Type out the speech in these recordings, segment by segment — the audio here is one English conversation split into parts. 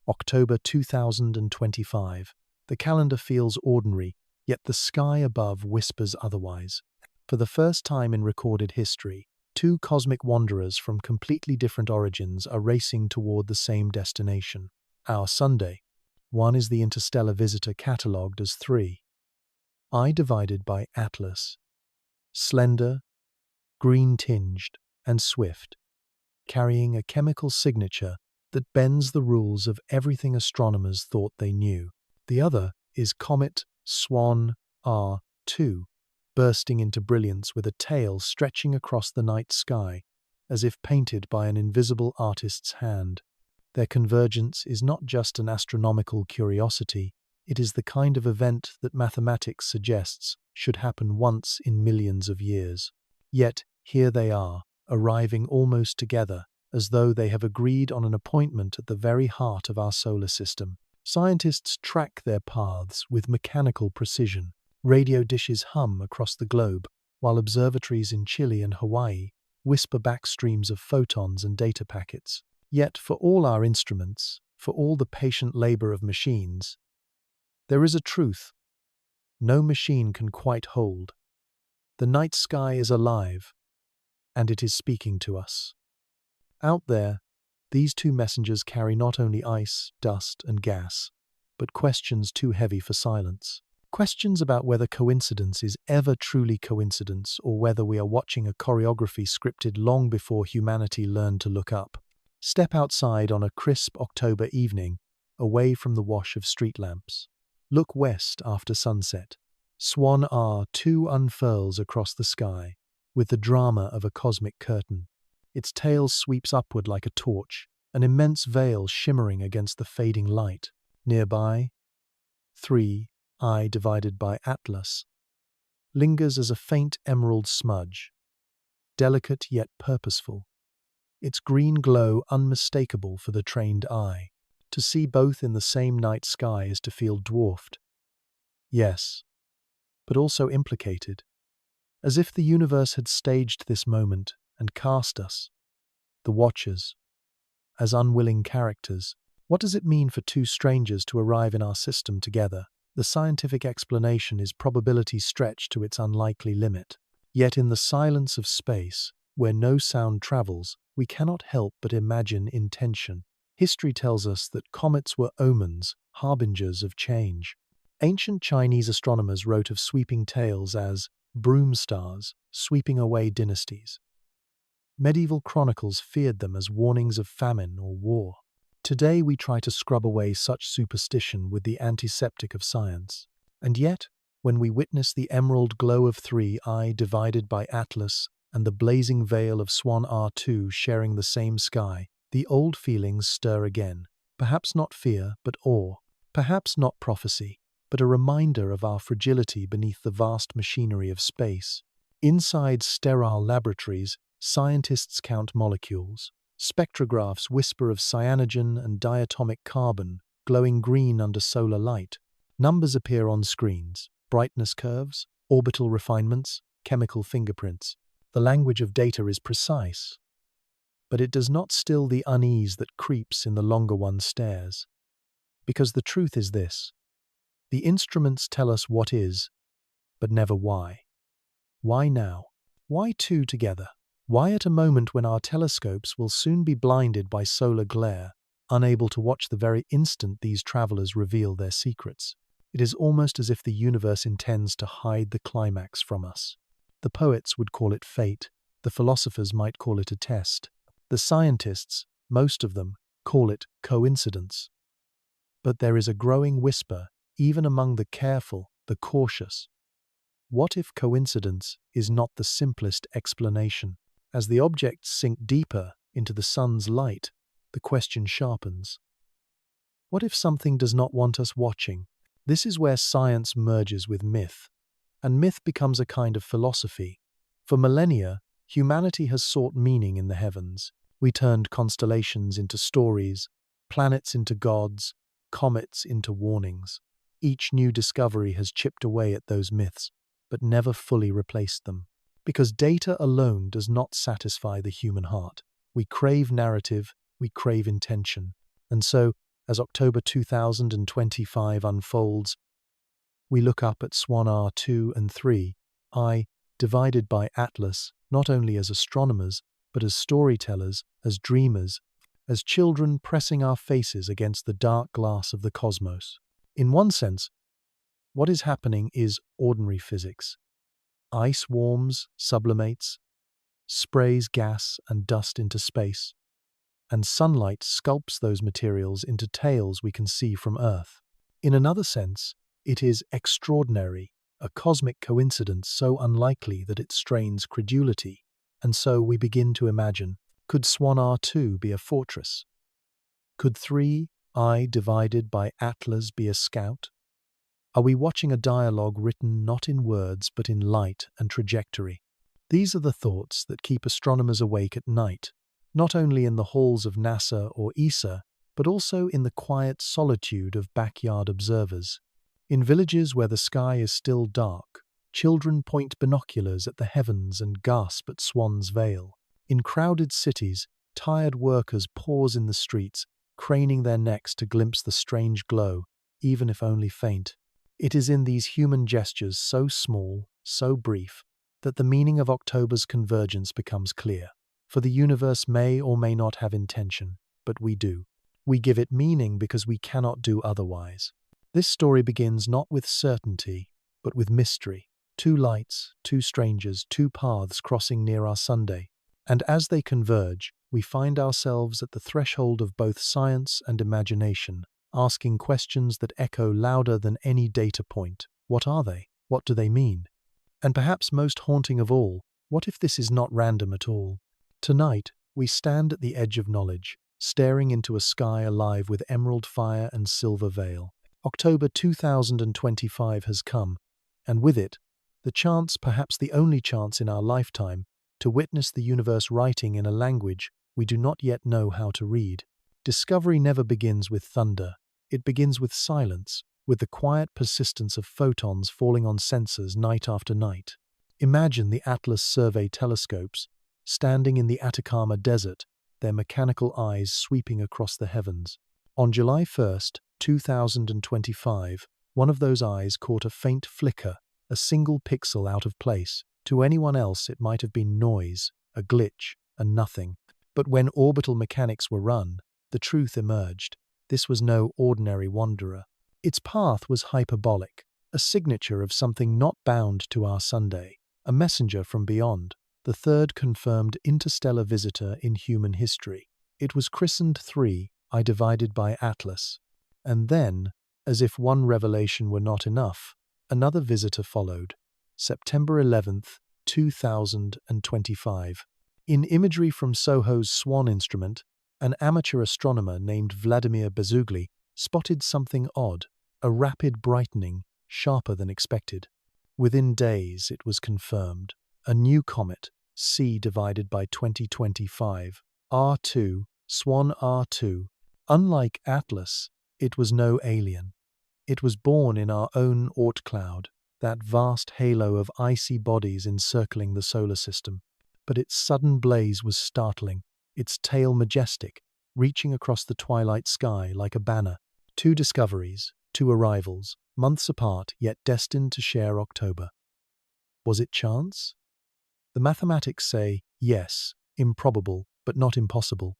October 2025. The calendar feels ordinary, yet the sky above whispers otherwise. For the first time in recorded history, two cosmic wanderers from completely different origins are racing toward the same destination. Our Sunday. One is the interstellar visitor catalogued as 3. I divided by Atlas. Slender, green-tinged, and swift, carrying a chemical signature that bends the rules of everything astronomers thought they knew. The other is Comet Swan R2, bursting into brilliance with a tail stretching across the night sky, as if painted by an invisible artist's hand. Their convergence is not just an astronomical curiosity, it is the kind of event that mathematics suggests should happen once in millions of years. Yet, here they are, arriving almost together, as though they have agreed on an appointment at the very heart of our solar system. Scientists track their paths with mechanical precision. Radio dishes hum across the globe, while observatories in Chile and Hawaii whisper back streams of photons and data packets. Yet, for all our instruments, for all the patient labor of machines, there is a truth no machine can quite hold. The night sky is alive, and it is speaking to us. Out there, these two messengers carry not only ice, dust, and gas, but questions too heavy for silence. Questions about whether coincidence is ever truly coincidence, or whether we are watching a choreography scripted long before humanity learned to look up. Step outside on a crisp October evening, away from the wash of street lamps. Look west after sunset. Swan R2 unfurls across the sky, with the drama of a cosmic curtain. Its tail sweeps upward like a torch, an immense veil shimmering against the fading light. Nearby, 3, I divided by Atlas, lingers as a faint emerald smudge, delicate yet purposeful, its green glow unmistakable for the trained eye. To see both in the same night sky is to feel dwarfed. Yes, but also implicated, as if the universe had staged this moment and cast us, the watchers, as unwilling characters. What does it mean for two strangers to arrive in our system together? The scientific explanation is probability stretched to its unlikely limit. Yet in the silence of space, where no sound travels, we cannot help but imagine intention. History tells us that comets were omens, harbingers of change. Ancient Chinese astronomers wrote of sweeping tails as broom stars, sweeping away dynasties. Medieval chronicles feared them as warnings of famine or war. Today we try to scrub away such superstition with the antiseptic of science. And yet, when we witness the emerald glow of 3I divided by Atlas and the blazing veil of Swan R2 sharing the same sky, the old feelings stir again. Perhaps not fear, but awe. Perhaps not prophecy, but a reminder of our fragility beneath the vast machinery of space. Inside sterile laboratories, scientists count molecules. Spectrographs whisper of cyanogen and diatomic carbon, glowing green under solar light. Numbers appear on screens, brightness curves, orbital refinements, chemical fingerprints. The language of data is precise, but it does not still the unease that creeps in the longer one stares. Because the truth is this: the instruments tell us what is, but never why. Why now? Why two together? Why at a moment when our telescopes will soon be blinded by solar glare, unable to watch the very instant these travelers reveal their secrets? It is almost as if the universe intends to hide the climax from us. The poets would call it fate, the philosophers might call it a test. The scientists, most of them, call it coincidence. But there is a growing whisper, even among the careful, the cautious. What if coincidence is not the simplest explanation? As the objects sink deeper into the sun's light, the question sharpens. What if something does not want us watching? This is where science merges with myth, and myth becomes a kind of philosophy. For millennia, humanity has sought meaning in the heavens. We turned constellations into stories, planets into gods, comets into warnings. Each new discovery has chipped away at those myths, but never fully replaced them. Because data alone does not satisfy the human heart. We crave narrative, we crave intention. And so, As October 2025 unfolds, we look up at Swan R2 and 3, I, divided by Atlas, not only as astronomers, but as storytellers, as dreamers, as children pressing our faces against the dark glass of the cosmos. In one sense, what is happening is ordinary physics. Ice warms, sublimates, sprays gas and dust into space, and sunlight sculpts those materials into tales we can see from Earth. In another sense, it is extraordinary, a cosmic coincidence so unlikely that it strains credulity, and so we begin to imagine, could Swan R2 be a fortress? Could 3, I divided by Atlas be a scout? Are we watching a dialogue written not in words but in light and trajectory? These are the thoughts that keep astronomers awake at night, not only in the halls of NASA or ESA, but also in the quiet solitude of backyard observers. In villages where the sky is still dark, children point binoculars at the heavens and gasp at Swan's veil. In crowded cities, tired workers pause in the streets, craning their necks to glimpse the strange glow, even if only faint. It is in these human gestures so small, so brief, that the meaning of October's convergence becomes clear. For the universe may or may not have intention, but we do. We give it meaning because we cannot do otherwise. This story begins not with certainty, but with mystery. Two lights, two strangers, two paths crossing near our Sunday. And as they converge, we find ourselves at the threshold of both science and imagination, asking questions that echo louder than any data point. What are they? What do they mean? And perhaps most haunting of all, what if this is not random at all? Tonight, we stand at the edge of knowledge, staring into a sky alive with emerald fire and silver veil. October 2025 has come, and with it, the chance, perhaps the only chance in our lifetime, to witness the universe writing in a language we do not yet know how to read. Discovery never begins with thunder. It begins with silence, with the quiet persistence of photons falling on sensors night after night. Imagine the Atlas survey telescopes, standing in the Atacama Desert, their mechanical eyes sweeping across the heavens. On July 1st, 2025, one of those eyes caught a faint flicker, a single pixel out of place. To anyone else it might have been noise, a glitch, a nothing. But when orbital mechanics were run, the truth emerged. This was no ordinary wanderer. Its path was hyperbolic, a signature of something not bound to our Sunday, a messenger from beyond, the third confirmed interstellar visitor in human history. It was christened 3, I divided by Atlas. And then, as if one revelation were not enough, another visitor followed. September 11th, 2025. In imagery from Soho's Swan instrument, an amateur astronomer named Vladimir Bezugli spotted something odd, a rapid brightening, sharper than expected. Within days, it was confirmed. A new comet, C divided by 2025, R2, Swan R2. Unlike Atlas, it was no alien. It was born in our own Oort cloud, that vast halo of icy bodies encircling the solar system. But its sudden blaze was startling, its tail majestic, reaching across the twilight sky like a banner. Two discoveries, two arrivals, months apart yet destined to share October. Was it chance? The mathematics say, yes, improbable, but not impossible.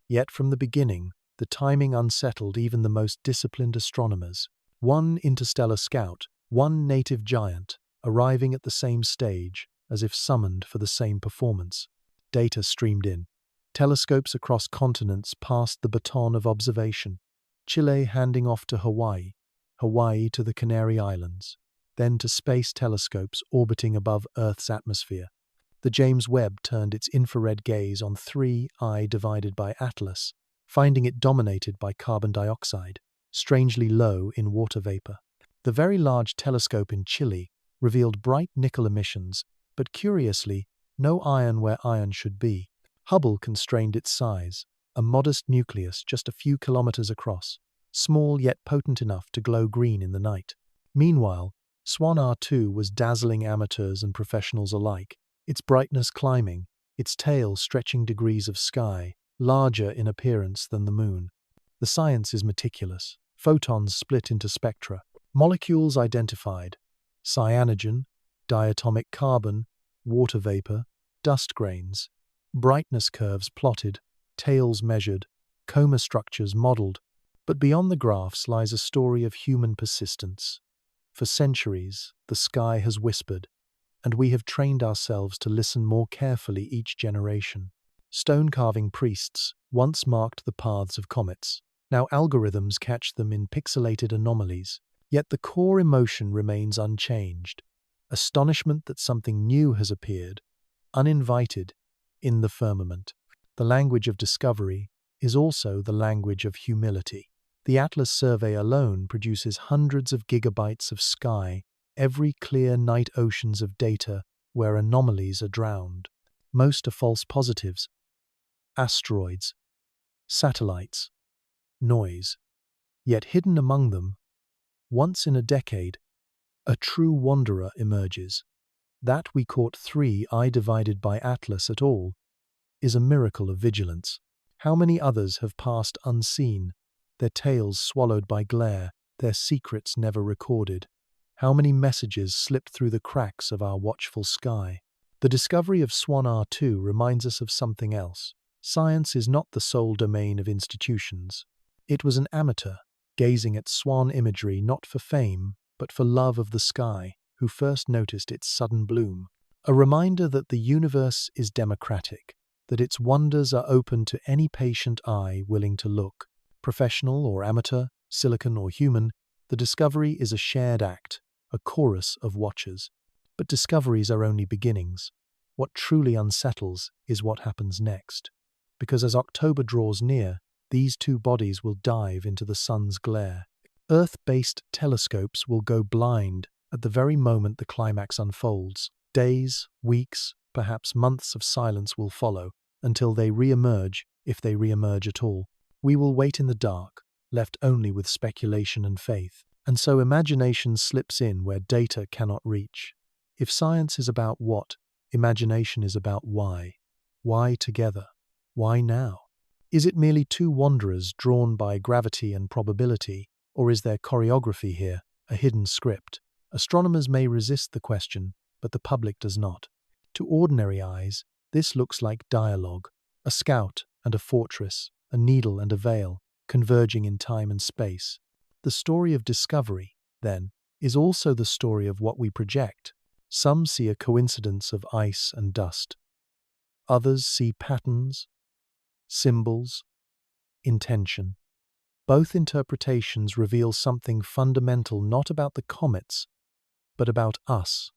Yet from the beginning, the timing unsettled even the most disciplined astronomers. One interstellar scout, one native giant, arriving at the same stage, as if summoned for the same performance. Data streamed in. Telescopes across continents passed the baton of observation. Chile handing off to Hawaii, Hawaii to the Canary Islands, then to space telescopes orbiting above Earth's atmosphere. The James Webb turned its infrared gaze on 3 I divided by Atlas, finding it dominated by carbon dioxide, strangely low in water vapor. The Very Large Telescope in Chile revealed bright nickel emissions, but curiously, no iron where iron should be. Hubble constrained its size, a modest nucleus just a few kilometers across, small yet potent enough to glow green in the night. Meanwhile, Swan R2 was dazzling amateurs and professionals alike, its brightness climbing, its tail stretching degrees of sky, larger in appearance than the moon. The science is meticulous. Photons split into spectra. Molecules identified. Cyanogen, diatomic carbon, water vapor, dust grains. Brightness curves plotted, tails measured, coma structures modeled. But beyond the graphs lies a story of human persistence. For centuries, the sky has whispered, and we have trained ourselves to listen more carefully each generation. Stone-carving priests once marked the paths of comets. Now algorithms catch them in pixelated anomalies. Yet the core emotion remains unchanged. Astonishment that something new has appeared, uninvited, in the firmament. The language of discovery is also the language of humility. The Atlas survey alone produces hundreds of gigabytes of sky, every clear night oceans of data where anomalies are drowned. Most are false positives. Asteroids, satellites, noise. Yet hidden among them, once in a decade, a true wanderer emerges. That we caught 3 divided by Atlas at all is a miracle of vigilance. How many others have passed unseen, their tails swallowed by glare, their secrets never recorded? How many messages slipped through the cracks of our watchful sky? The discovery of Swan R2 reminds us of something else. Science is not the sole domain of institutions. It was an amateur, gazing at swan imagery not for fame, but for love of the sky, who first noticed its sudden bloom. A reminder that the universe is democratic, that its wonders are open to any patient eye willing to look. Professional or amateur, silicon or human, the discovery is a shared act, a chorus of watchers. But discoveries are only beginnings. What truly unsettles is what happens next. Because as October draws near, these 2 bodies will dive into the sun's glare. Earth-based telescopes will go blind at the very moment the climax unfolds. Days, weeks, perhaps months of silence will follow, until they re-emerge, if they re-emerge at all. We will wait in the dark, left only with speculation and faith. And so imagination slips in where data cannot reach. If science is about what, imagination is about why. Why together? Why now? Is it merely 2 wanderers drawn by gravity and probability, or is there choreography here, a hidden script? Astronomers may resist the question, but the public does not. To ordinary eyes, this looks like dialogue, a scout and a fortress, a needle and a veil, converging in time and space. The story of discovery, then, is also the story of what we project. Some see a coincidence of ice and dust. Others see patterns, symbols, intention. Both interpretations reveal something fundamental not about the comets, but about us.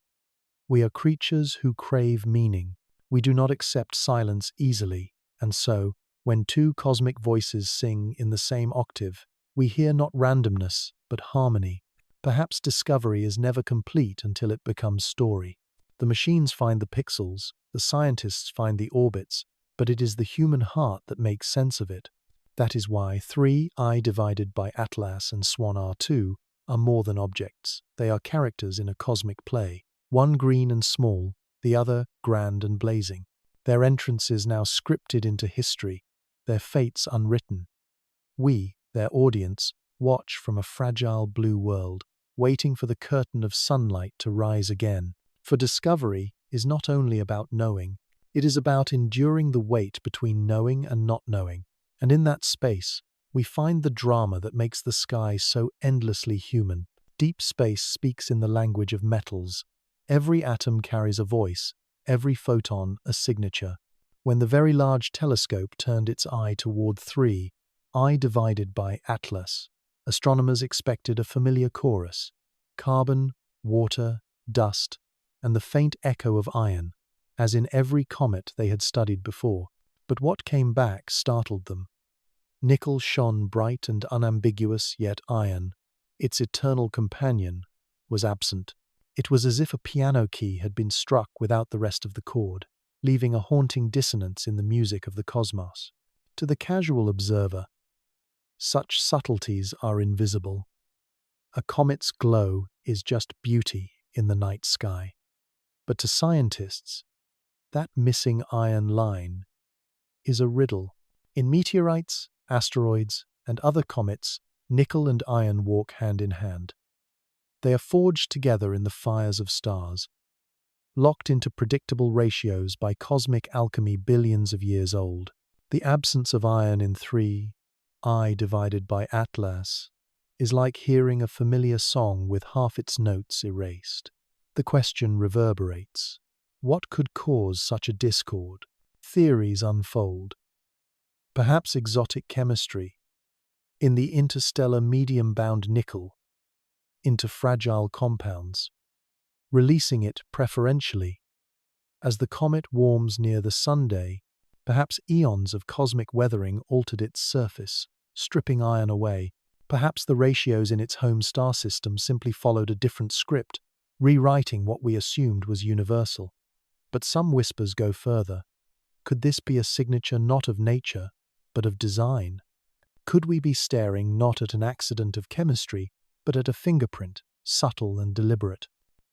We are creatures who crave meaning. We do not accept silence easily, and so, when 2 cosmic voices sing in the same octave, we hear not randomness, but harmony. Perhaps discovery is never complete until it becomes story. The machines find the pixels, the scientists find the orbits, but it is the human heart that makes sense of it. That is why 3 divided by Atlas and Swan R2 are more than objects. They are characters in a cosmic play, one green and small, the other grand and blazing. Their entrances now scripted into history, their fates unwritten. We, their audience, watch from a fragile blue world, waiting for the curtain of sunlight to rise again. For discovery is not only about knowing, it is about enduring the wait between knowing and not knowing. And in that space, we find the drama that makes the sky so endlessly human. Deep space speaks in the language of metals. Every atom carries a voice, every photon a signature. When the Very Large Telescope turned its eye toward 3 divided by Atlas, astronomers expected a familiar chorus: carbon, water, dust, and the faint echo of iron, as in every comet they had studied before. But what came back startled them. Nickel shone bright and unambiguous, yet iron, its eternal companion, was absent. It was as if a piano key had been struck without the rest of the chord, leaving a haunting dissonance in the music of the cosmos. To the casual observer, such subtleties are invisible. A comet's glow is just beauty in the night sky. But to scientists, that missing iron line is a riddle. In meteorites, asteroids, and other comets, nickel and iron walk hand in hand. They are forged together in the fires of stars, locked into predictable ratios by cosmic alchemy billions of years old. The absence of iron in 3, I divided by Atlas, is like hearing a familiar song with half its notes erased. The question reverberates. What could cause such a discord? Theories unfold. Perhaps exotic chemistry, in the interstellar medium-bound nickel, into fragile compounds, releasing it preferentially. As the comet warms near the sunday, perhaps eons of cosmic weathering altered its surface, stripping iron away. Perhaps the ratios in its home star system simply followed a different script, rewriting what we assumed was universal. But some whispers go further. Could this be a signature not of nature, but of design? Could we be staring not at an accident of chemistry, but at a fingerprint, subtle and deliberate?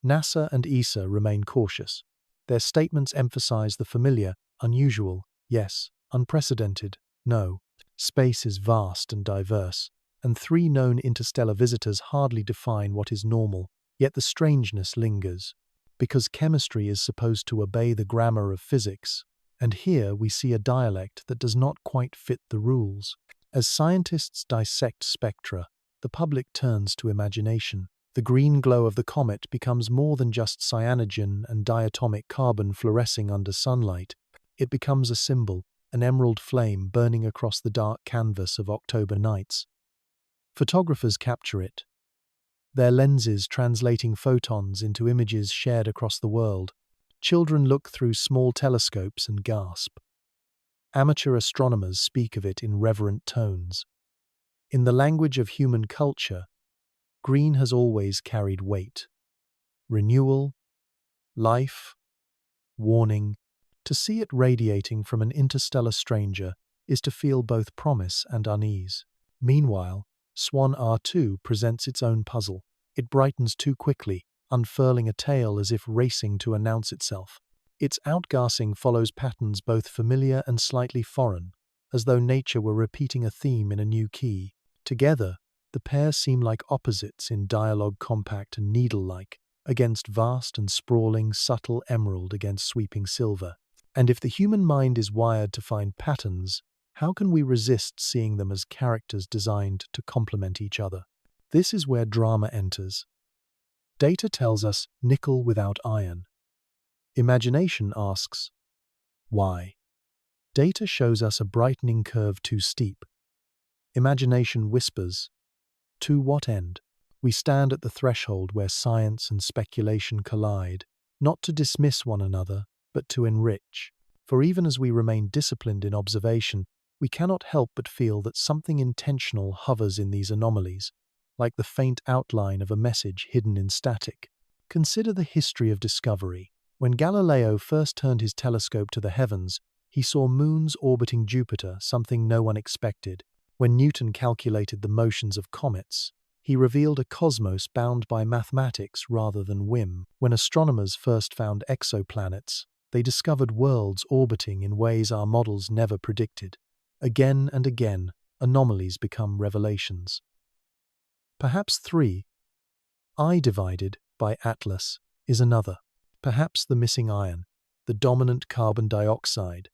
NASA and ESA remain cautious. Their statements emphasize the familiar, unusual, yes, unprecedented, no. Space is vast and diverse, and 3 known interstellar visitors hardly define what is normal, yet the strangeness lingers. Because chemistry is supposed to obey the grammar of physics, and here we see a dialect that does not quite fit the rules. As scientists dissect spectra, the public turns to imagination. The green glow of the comet becomes more than just cyanogen and diatomic carbon fluorescing under sunlight. It becomes a symbol, an emerald flame burning across the dark canvas of October nights. Photographers capture it, their lenses translating photons into images shared across the world. Children look through small telescopes and gasp. Amateur astronomers speak of it in reverent tones. In the language of human culture, green has always carried weight. Renewal, life, warning. To see it radiating from an interstellar stranger is to feel both promise and unease. Meanwhile, Swan R2 presents its own puzzle. It brightens too quickly, unfurling a tail as if racing to announce itself. Its outgassing follows patterns both familiar and slightly foreign, as though nature were repeating a theme in a new key. Together, the pair seem like opposites in dialogue, compact and needle-like, against vast and sprawling, subtle emerald against sweeping silver. And if the human mind is wired to find patterns, how can we resist seeing them as characters designed to complement each other? This is where drama enters. Data tells us nickel without iron. Imagination asks, why? Data shows us a brightening curve too steep. Imagination whispers, to what end? We stand at the threshold where science and speculation collide, not to dismiss one another, but to enrich. For even as we remain disciplined in observation, we cannot help but feel that something intentional hovers in these anomalies, like the faint outline of a message hidden in static. Consider the history of discovery. When Galileo first turned his telescope to the heavens, he saw moons orbiting Jupiter, something no one expected. When Newton calculated the motions of comets, he revealed a cosmos bound by mathematics rather than whim. When astronomers first found exoplanets, they discovered worlds orbiting in ways our models never predicted. Again and again, anomalies become revelations. Perhaps 3, I divided by Atlas, is another. Perhaps the missing iron, the dominant carbon dioxide,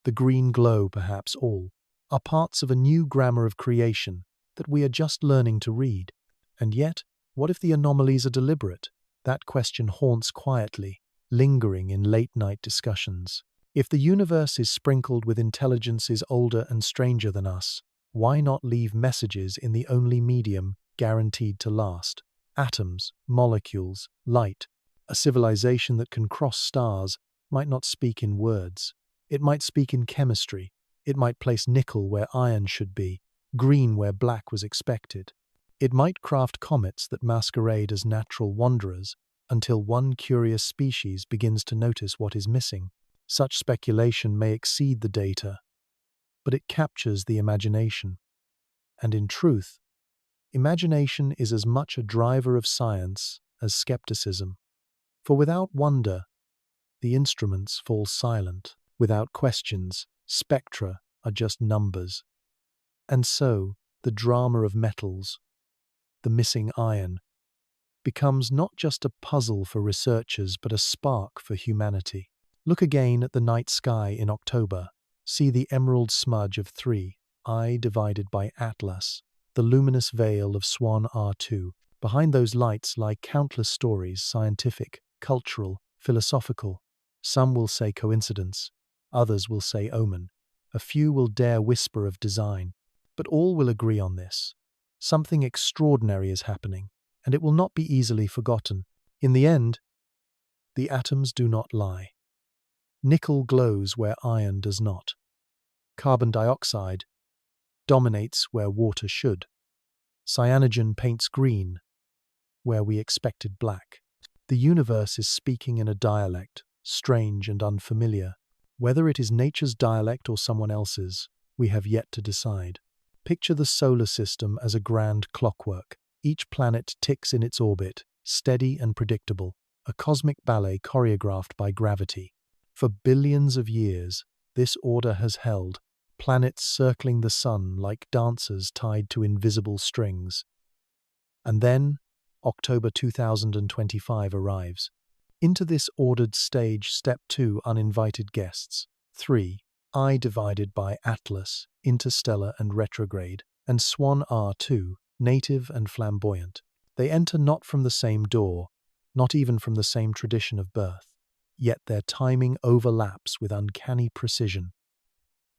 the green glow, perhaps all, are parts of a new grammar of creation that we are just learning to read. And yet, what if the anomalies are deliberate? That question haunts quietly, lingering in late-night discussions. If the universe is sprinkled with intelligences older and stranger than us, why not leave messages in the only medium guaranteed to last? Atoms, molecules, light. A civilization that can cross stars might not speak in words. It might speak in chemistry. It might place nickel where iron should be, green where black was expected. It might craft comets that masquerade as natural wanderers until one curious species begins to notice what is missing. Such speculation may exceed the data, but it captures the imagination. And in truth, imagination is as much a driver of science as skepticism. For without wonder, the instruments fall silent. Without questions, spectra are just numbers. And so, the drama of metals, the missing iron, becomes not just a puzzle for researchers but a spark for humanity. Look again at the night sky in October. See the emerald smudge of 3I divided by Atlas, the luminous veil of Swan R2. Behind those lights lie countless stories, scientific, cultural, philosophical. Some will say coincidence, others will say omen. A few will dare whisper of design, but all will agree on this. Something extraordinary is happening, and it will not be easily forgotten. In the end, the atoms do not lie. Nickel glows where iron does not. Carbon dioxide dominates where water should. Cyanogen paints green where we expected black. The universe is speaking in a dialect, strange and unfamiliar. Whether it is nature's dialect or someone else's, we have yet to decide. Picture the solar system as a grand clockwork. Each planet ticks in its orbit, steady and predictable, a cosmic ballet choreographed by gravity. For billions of years, this order has held, planets circling the sun like dancers tied to invisible strings. And then, October 2025 arrives. Into this ordered stage step 2 uninvited guests. 3I divided by Atlas, Interstellar and retrograde, and Swan R2, native and flamboyant. They enter not from the same door, not even from the same tradition of birth. Yet their timing overlaps with uncanny precision.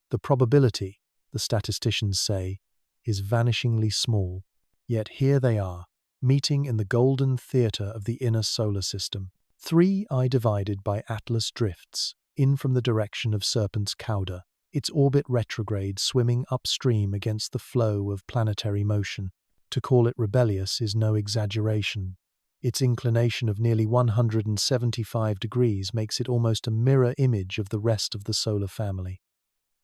The probability, the statisticians say, is vanishingly small. Yet here they are, meeting in the golden theatre of the inner solar system. 3I divided by Atlas drifts, in from the direction of Serpent's Cauda, its orbit retrograde swimming upstream against the flow of planetary motion. To call it rebellious is no exaggeration. Its inclination of nearly 175 degrees makes it almost a mirror image of the rest of the solar family.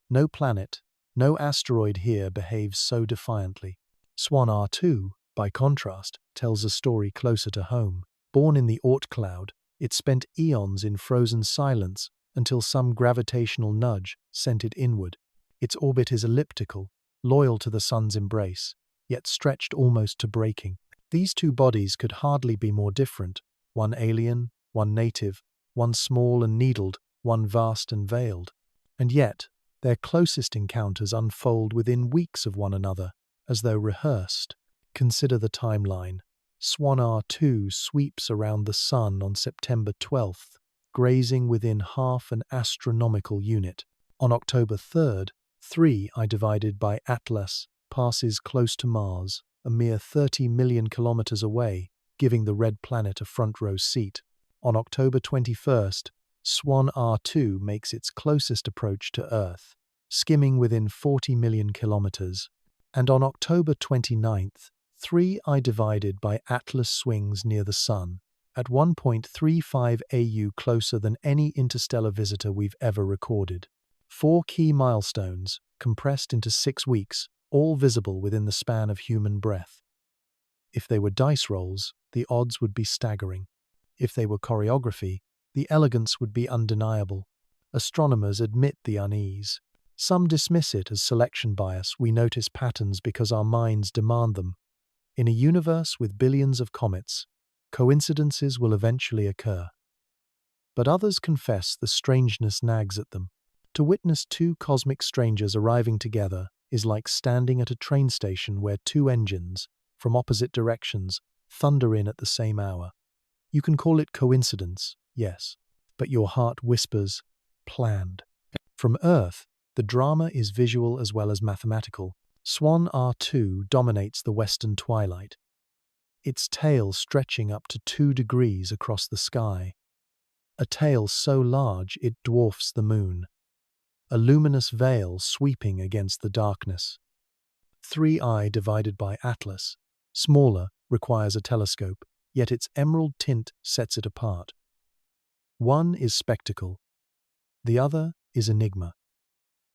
No planet, no asteroid here behaves so defiantly. Swan R2, by contrast, tells a story closer to home. Born in the Oort cloud, it spent eons in frozen silence until some gravitational nudge sent it inward. Its orbit is elliptical, loyal to the sun's embrace, yet stretched almost to breaking. These two bodies could hardly be more different, one alien, one native, one small and needled, one vast and veiled. And yet, their closest encounters unfold within weeks of one another, as though rehearsed. Consider the timeline. Swan R2 sweeps around the Sun on September 12th, grazing within half an astronomical unit. On October 3rd, 3I divided by Atlas passes close to Mars, a mere 30 million kilometers away, giving the red planet a front-row seat. On October 21st, Swan R2 makes its closest approach to Earth, skimming within 40 million kilometers. And on October 29th, 3I divided by Atlas swings near the Sun, at 1.35 AU closer than any interstellar visitor we've ever recorded. 4 key milestones, compressed into 6 weeks, all visible within the span of human breath. If they were dice rolls, the odds would be staggering. If they were choreography, the elegance would be undeniable. Astronomers admit the unease. Some dismiss it as selection bias. We notice patterns because our minds demand them. In a universe with billions of comets, coincidences will eventually occur. But others confess the strangeness nags at them. To witness two cosmic strangers arriving together is like standing at a train station where two engines, from opposite directions, thunder in at the same hour. You can call it coincidence, yes, but your heart whispers, planned. From Earth, the drama is visual as well as mathematical. Swan R2 dominates the western twilight, its tail stretching up to 2 degrees across the sky. A tail so large it dwarfs the moon. A luminous veil sweeping against the darkness. 3I divided by Atlas, smaller, requires a telescope, yet its emerald tint sets it apart. One is spectacle, the other is enigma.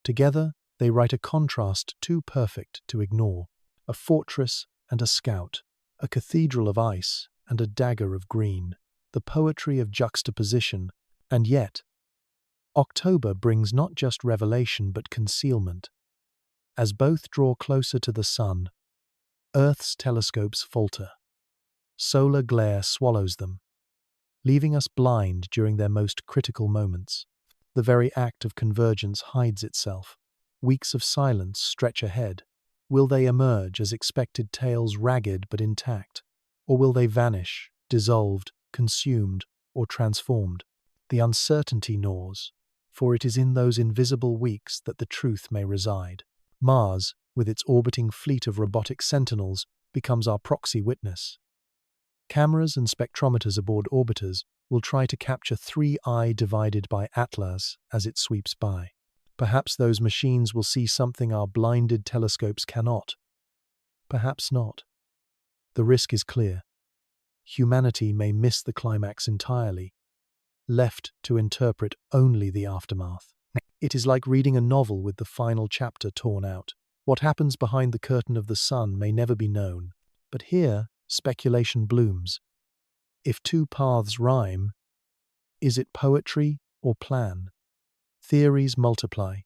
Together, they write a contrast too perfect to ignore, a fortress and a scout, a cathedral of ice and a dagger of green, the poetry of juxtaposition, and yet, October brings not just revelation but concealment. As both draw closer to the sun, Earth's telescopes falter. Solar glare swallows them, leaving us blind during their most critical moments. The very act of convergence hides itself. Weeks of silence stretch ahead. Will they emerge as expected tales, ragged but intact? Or will they vanish, dissolved, consumed, or transformed? The uncertainty gnaws, for it is in those invisible weeks that the truth may reside. Mars, with its orbiting fleet of robotic sentinels, becomes our proxy witness. Cameras and spectrometers aboard orbiters will try to capture 3I divided by Atlas as it sweeps by. Perhaps those machines will see something our blinded telescopes cannot. Perhaps not. The risk is clear. Humanity may miss the climax entirely, left to interpret only the aftermath. It is like reading a novel with the final chapter torn out. What happens behind the curtain of the sun may never be known, but here speculation blooms. If two paths rhyme, is it poetry or plan? Theories multiply.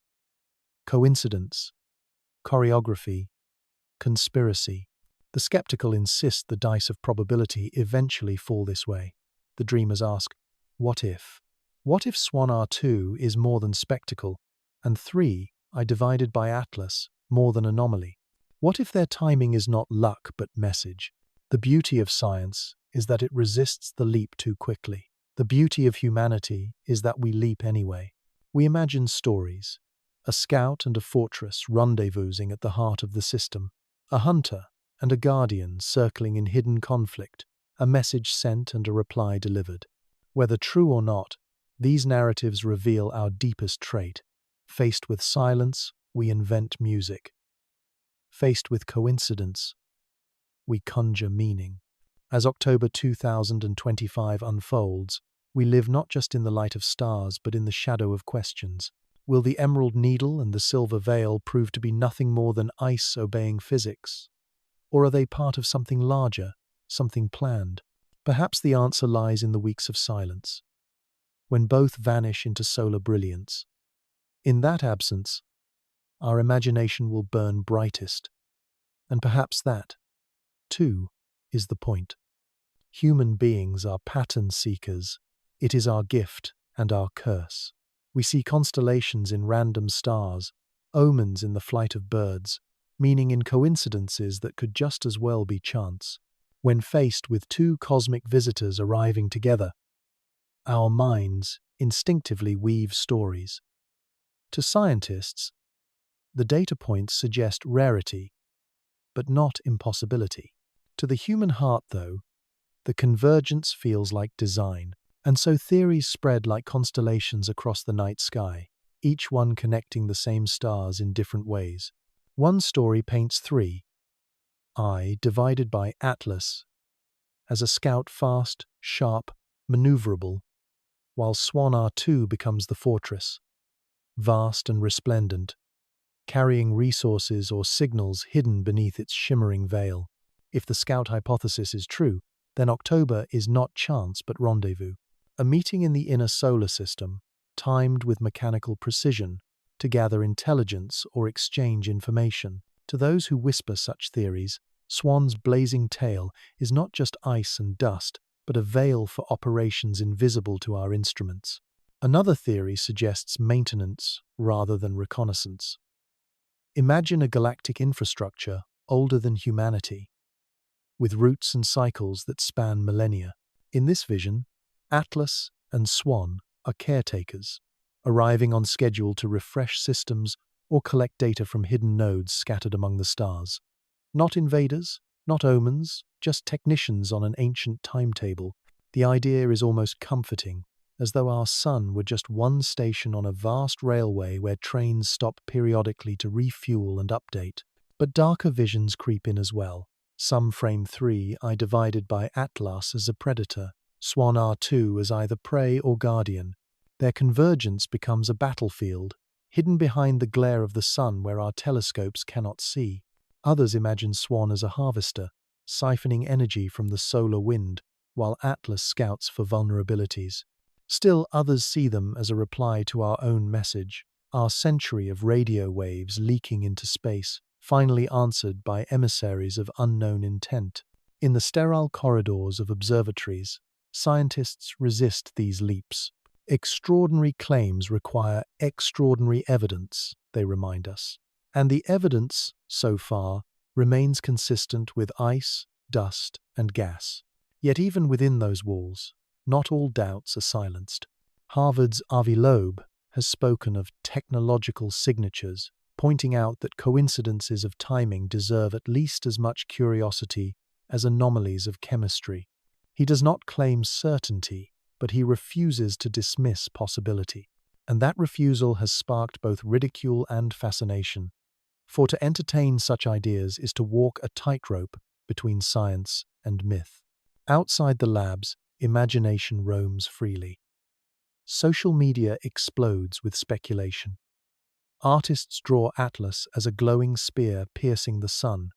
Coincidence, choreography, conspiracy. The skeptical insist the dice of probability eventually fall this way. The dreamers ask, what if? What if Swan R2 is more than spectacle, and 3I divided by Atlas more than anomaly? What if their timing is not luck but message? The beauty of science is that it resists the leap too quickly. The beauty of humanity is that we leap anyway. We imagine stories, a scout and a fortress rendezvousing at the heart of the system, a hunter and a guardian circling in hidden conflict, a message sent and a reply delivered. Whether true or not, these narratives reveal our deepest trait. Faced with silence, we invent music. Faced with coincidence, we conjure meaning. As October 2025 unfolds, we live not just in the light of stars but in the shadow of questions. Will the emerald needle and the silver veil prove to be nothing more than ice obeying physics? Or are they part of something larger, something planned? Perhaps the answer lies in the weeks of silence, when both vanish into solar brilliance. In that absence, our imagination will burn brightest. And perhaps that, too, is the point. Human beings are pattern seekers. It is our gift and our curse. We see constellations in random stars, omens in the flight of birds, meaning in coincidences that could just as well be chance. When faced with two cosmic visitors arriving together, our minds instinctively weave stories. To scientists, the data points suggest rarity, but not impossibility. To the human heart, though, the convergence feels like design, and so theories spread like constellations across the night sky, each one connecting the same stars in different ways. One story paints 3I divided by Atlas as a scout fast, sharp, maneuverable, while Swan R2 becomes the fortress, vast and resplendent, carrying resources or signals hidden beneath its shimmering veil. If the scout hypothesis is true, then October is not chance but rendezvous, a meeting in the inner solar system, timed with mechanical precision, to gather intelligence or exchange information. To those who whisper such theories, Swan's blazing tail is not just ice and dust, but a veil for operations invisible to our instruments. Another theory suggests maintenance rather than reconnaissance. Imagine a galactic infrastructure older than humanity, with roots and cycles that span millennia. In this vision, Atlas and Swan are caretakers, arriving on schedule to refresh systems or collect data from hidden nodes scattered among the stars. Not invaders, not omens, just technicians on an ancient timetable. The idea is almost comforting, as though our sun were just one station on a vast railway where trains stop periodically to refuel and update. But darker visions creep in as well. Some frame 3I divided by Atlas as a predator, Swan R2 as either prey or guardian. Their convergence becomes a battlefield, hidden behind the glare of the sun where our telescopes cannot see. Others imagine Swan as a harvester, siphoning energy from the solar wind, while Atlas scouts for vulnerabilities. Still, others see them as a reply to our own message, our century of radio waves leaking into space, finally answered by emissaries of unknown intent. In the sterile corridors of observatories, scientists resist these leaps. Extraordinary claims require extraordinary evidence, they remind us. And the evidence, so far, remains consistent with ice, dust, and gas. Yet even within those walls, not all doubts are silenced. Harvard's Avi Loeb has spoken of technological signatures, pointing out that coincidences of timing deserve at least as much curiosity as anomalies of chemistry. He does not claim certainty, but he refuses to dismiss possibility. And that refusal has sparked both ridicule and fascination. For to entertain such ideas is to walk a tightrope between science and myth. Outside the labs, imagination roams freely. Social media explodes with speculation. Artists draw Atlas as a glowing spear piercing the sun,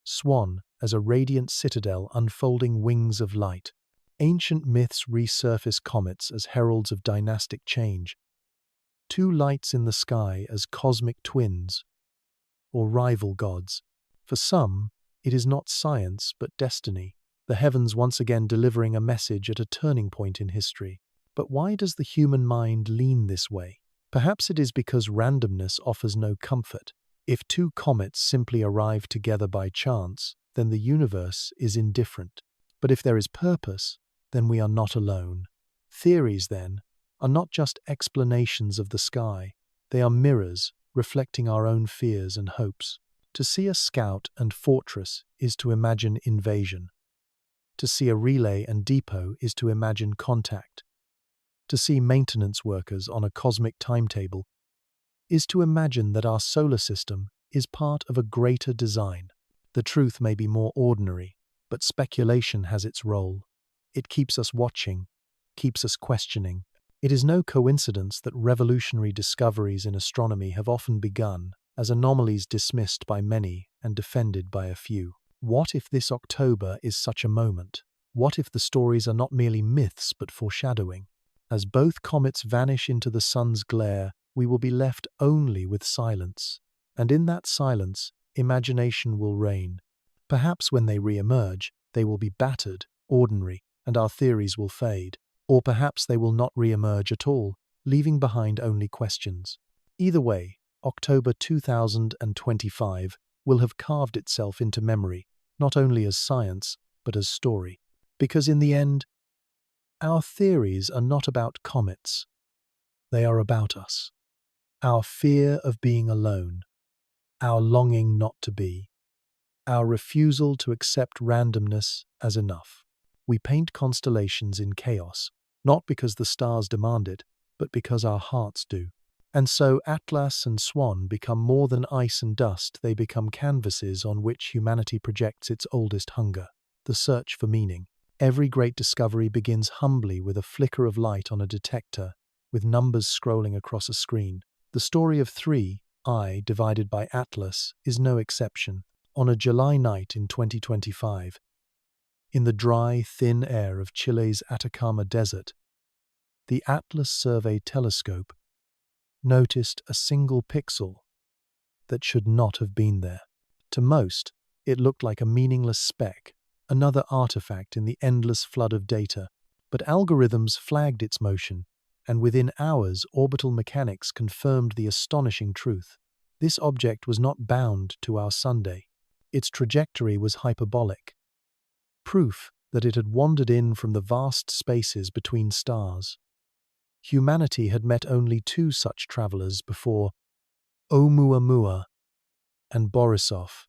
Swan as a radiant citadel unfolding wings of light. Ancient myths resurface comets as heralds of dynastic change, two lights in the sky as cosmic twins or rival gods. For some, it is not science but destiny, the heavens once again delivering a message at a turning point in history. But why does the human mind lean this way? Perhaps it is because randomness offers no comfort. If two comets simply arrive together by chance, then the universe is indifferent. But if there is purpose, then we are not alone. Theories, then, are not just explanations of the sky. They are mirrors reflecting our own fears and hopes. To see a scout and fortress is to imagine invasion. To see a relay and depot is to imagine contact. To see maintenance workers on a cosmic timetable is to imagine that our solar system is part of a greater design. The truth may be more ordinary, but speculation has its role. It keeps us watching, keeps us questioning. It is no coincidence that revolutionary discoveries in astronomy have often begun as anomalies dismissed by many and defended by a few. What if this October is such a moment? What if the stories are not merely myths but foreshadowing? As both comets vanish into the sun's glare, we will be left only with silence. And in that silence, imagination will reign. Perhaps when they re-emerge, they will be battered, ordinary, and our theories will fade. Or perhaps they will not re-emerge at all, leaving behind only questions. Either way, October 2025 will have carved itself into memory, not only as science, but as story. Because in the end, our theories are not about comets. They are about us. Our fear of being alone, our longing not to be, our refusal to accept randomness as enough. We paint constellations in chaos, not because the stars demand it, but because our hearts do. And so Atlas and Swan become more than ice and dust, they become canvases on which humanity projects its oldest hunger, the search for meaning. Every great discovery begins humbly with a flicker of light on a detector, with numbers scrolling across a screen. The story of 3I divided by Atlas is no exception. On a July night in 2025, in the dry, thin air of Chile's Atacama Desert, the Atlas Survey Telescope noticed a single pixel that should not have been there. To most, it looked like a meaningless speck, another artifact in the endless flood of data. But algorithms flagged its motion, and within hours orbital mechanics confirmed the astonishing truth. This object was not bound to our Sunday. Its trajectory was hyperbolic. Proof that it had wandered in from the vast spaces between stars. Humanity had met only two such travelers before, Oumuamua and Borisov,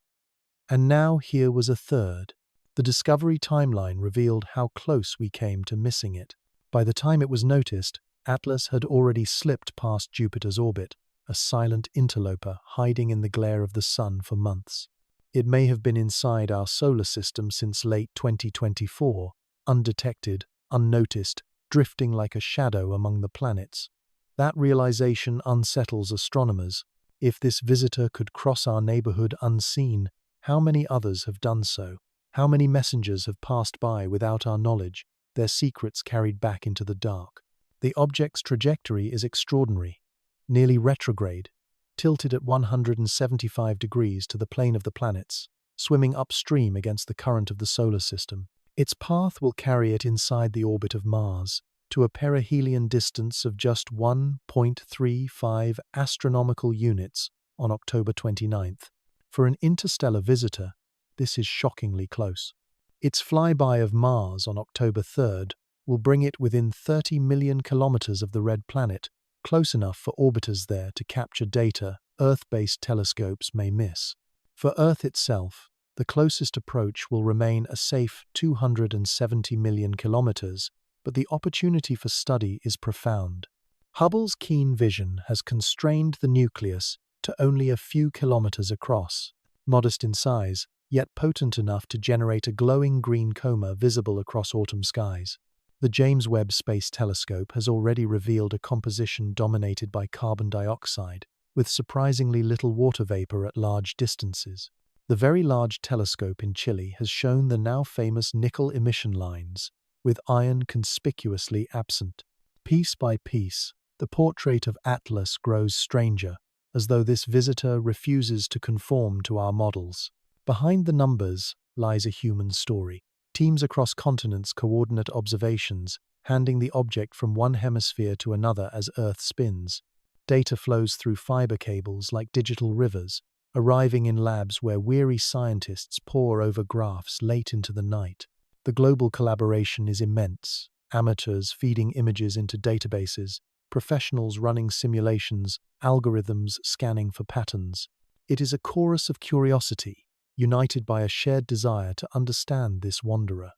and now here was a third. The discovery timeline revealed how close we came to missing it. By the time it was noticed, Atlas had already slipped past Jupiter's orbit, a silent interloper hiding in the glare of the sun for months. It may have been inside our solar system since late 2024, undetected, unnoticed, drifting like a shadow among the planets. That realization unsettles astronomers. If this visitor could cross our neighborhood unseen, how many others have done so? How many messengers have passed by without our knowledge, their secrets carried back into the dark? The object's trajectory is extraordinary. nearly retrograde, tilted at 175 degrees to the plane of the planets, swimming upstream against the current of the solar system. Its path will carry it inside the orbit of Mars, to a perihelion distance of just 1.35 astronomical units on October 29th. For an interstellar visitor, this is shockingly close. Its flyby of Mars on October 3rd will bring it within 30 million kilometers of the red planet, close enough for orbiters there to capture data Earth-based telescopes may miss. For Earth itself, the closest approach will remain a safe 270 million kilometers, but the opportunity for study is profound. Hubble's keen vision has constrained the nucleus to only a few kilometers across, modest in size, yet potent enough to generate a glowing green coma visible across autumn skies. The James Webb Space Telescope has already revealed a composition dominated by carbon dioxide, with surprisingly little water vapor at large distances. The Very Large Telescope in Chile has shown the now famous nickel emission lines, with iron conspicuously absent. Piece by piece, the portrait of Atlas grows stranger, as though this visitor refuses to conform to our models. Behind the numbers lies a human story. Teams across continents coordinate observations, handing the object from one hemisphere to another as Earth spins. Data flows through fiber cables like digital rivers, arriving in labs where weary scientists pore over graphs late into the night. The global collaboration is immense, amateurs feeding images into databases, professionals running simulations, algorithms scanning for patterns. It is a chorus of curiosity, united by a shared desire to understand this wanderer.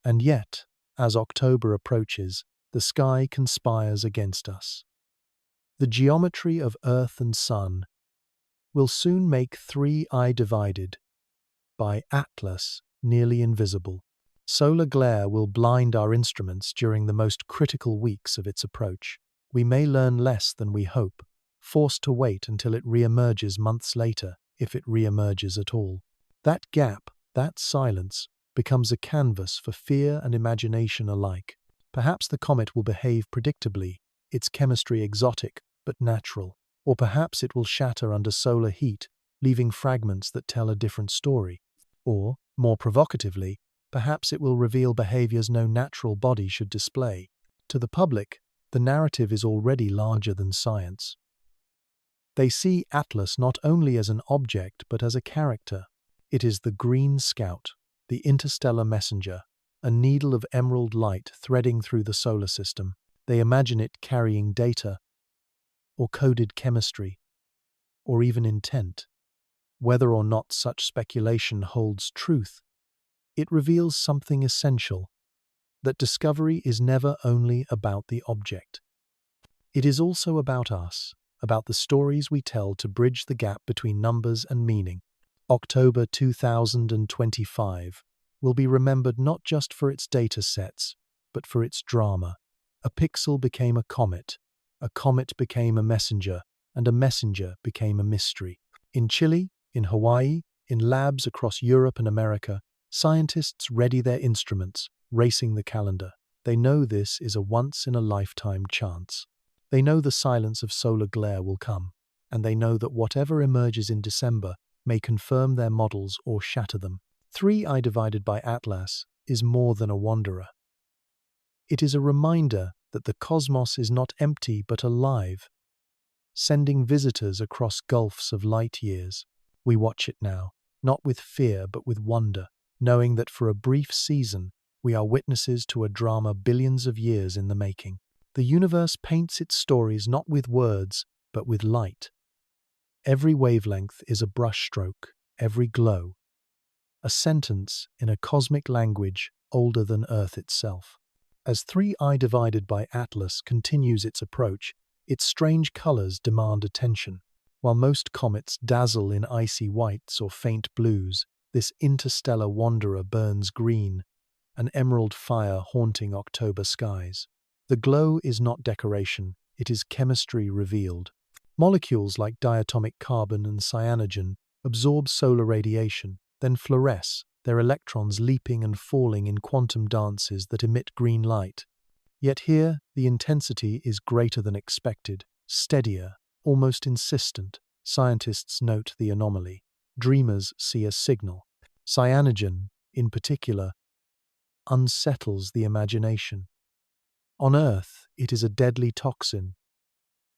And yet, as October approaches, the sky conspires against us. The geometry of Earth and Sun will soon make 3I divided by Atlas nearly invisible. Solar glare will blind our instruments during the most critical weeks of its approach. We may learn less than we hope, forced to wait until it re-emerges months later, if it re-emerges at all. That gap, that silence, becomes a canvas for fear and imagination alike. Perhaps the comet will behave predictably, its chemistry exotic but natural. Or perhaps it will shatter under solar heat, leaving fragments that tell a different story. Or, more provocatively, perhaps it will reveal behaviors no natural body should display. To the public, the narrative is already larger than science. They see Atlas not only as an object but as a character. It is the Green Scout, the interstellar messenger, a needle of emerald light threading through the solar system. They imagine it carrying data, or coded chemistry, or even intent. Whether or not such speculation holds truth, it reveals something essential, that discovery is never only about the object. It is also about us, about the stories we tell to bridge the gap between numbers and meaning. October 2025 will be remembered not just for its data sets, but for its drama. A pixel became a comet became a messenger, and a messenger became a mystery. In Chile, in Hawaii, in labs across Europe and America, scientists ready their instruments, racing the calendar. They know this is a once-in-a-lifetime chance. They know the silence of solar glare will come, and they know that whatever emerges in December may confirm their models or shatter them. 3I divided by Atlas is more than a wanderer. It is a reminder that the cosmos is not empty but alive, sending visitors across gulfs of light years. We watch it now, not with fear but with wonder, knowing that for a brief season we are witnesses to a drama billions of years in the making. The universe paints its stories not with words but with light. Every wavelength is a brushstroke, every glow, a sentence in a cosmic language older than Earth itself. As 3I divided by Atlas continues its approach, its strange colors demand attention. While most comets dazzle in icy whites or faint blues, this interstellar wanderer burns green, an emerald fire haunting October skies. The glow is not decoration, it is chemistry revealed. Molecules like diatomic carbon and cyanogen absorb solar radiation, then fluoresce, their electrons leaping and falling in quantum dances that emit green light. Yet here, the intensity is greater than expected, steadier, almost insistent. Scientists note the anomaly. Dreamers see a signal. Cyanogen, in particular, unsettles the imagination. On Earth, it is a deadly toxin,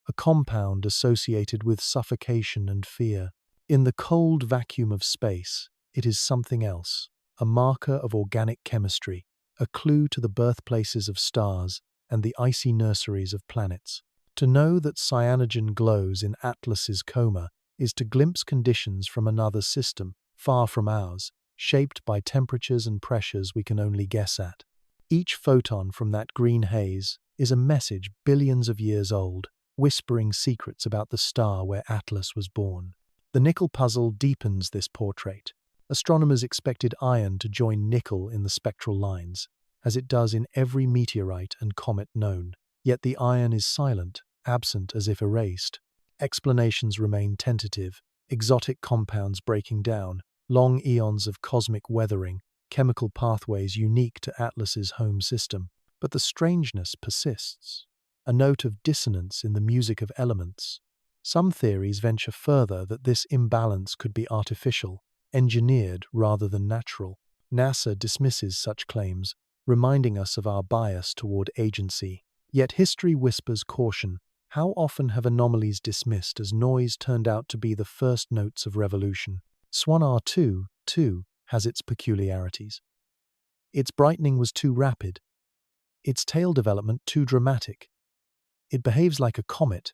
a compound associated with suffocation and fear. In the cold vacuum of space, it is something else, a marker of organic chemistry, a clue to the birthplaces of stars and the icy nurseries of planets. To know that cyanogen glows in Atlas's coma is to glimpse conditions from another system, far from ours, shaped by temperatures and pressures we can only guess at. Each photon from that green haze is a message billions of years old, whispering secrets about the star where Atlas was born. The nickel puzzle deepens this portrait. Astronomers expected iron to join nickel in the spectral lines, as it does in every meteorite and comet known. Yet the iron is silent, absent as if erased. Explanations remain tentative, exotic compounds breaking down, long eons of cosmic weathering, chemical pathways unique to Atlas's home system. But the strangeness persists, a note of dissonance in the music of elements. Some theories venture further that this imbalance could be artificial, engineered rather than natural. NASA dismisses such claims, reminding us of our bias toward agency. Yet history whispers caution. How often have anomalies dismissed as noise turned out to be the first notes of revolution? Swan R2, too, has its peculiarities. Its brightening was too rapid, its tail development too dramatic. It behaves like a comet,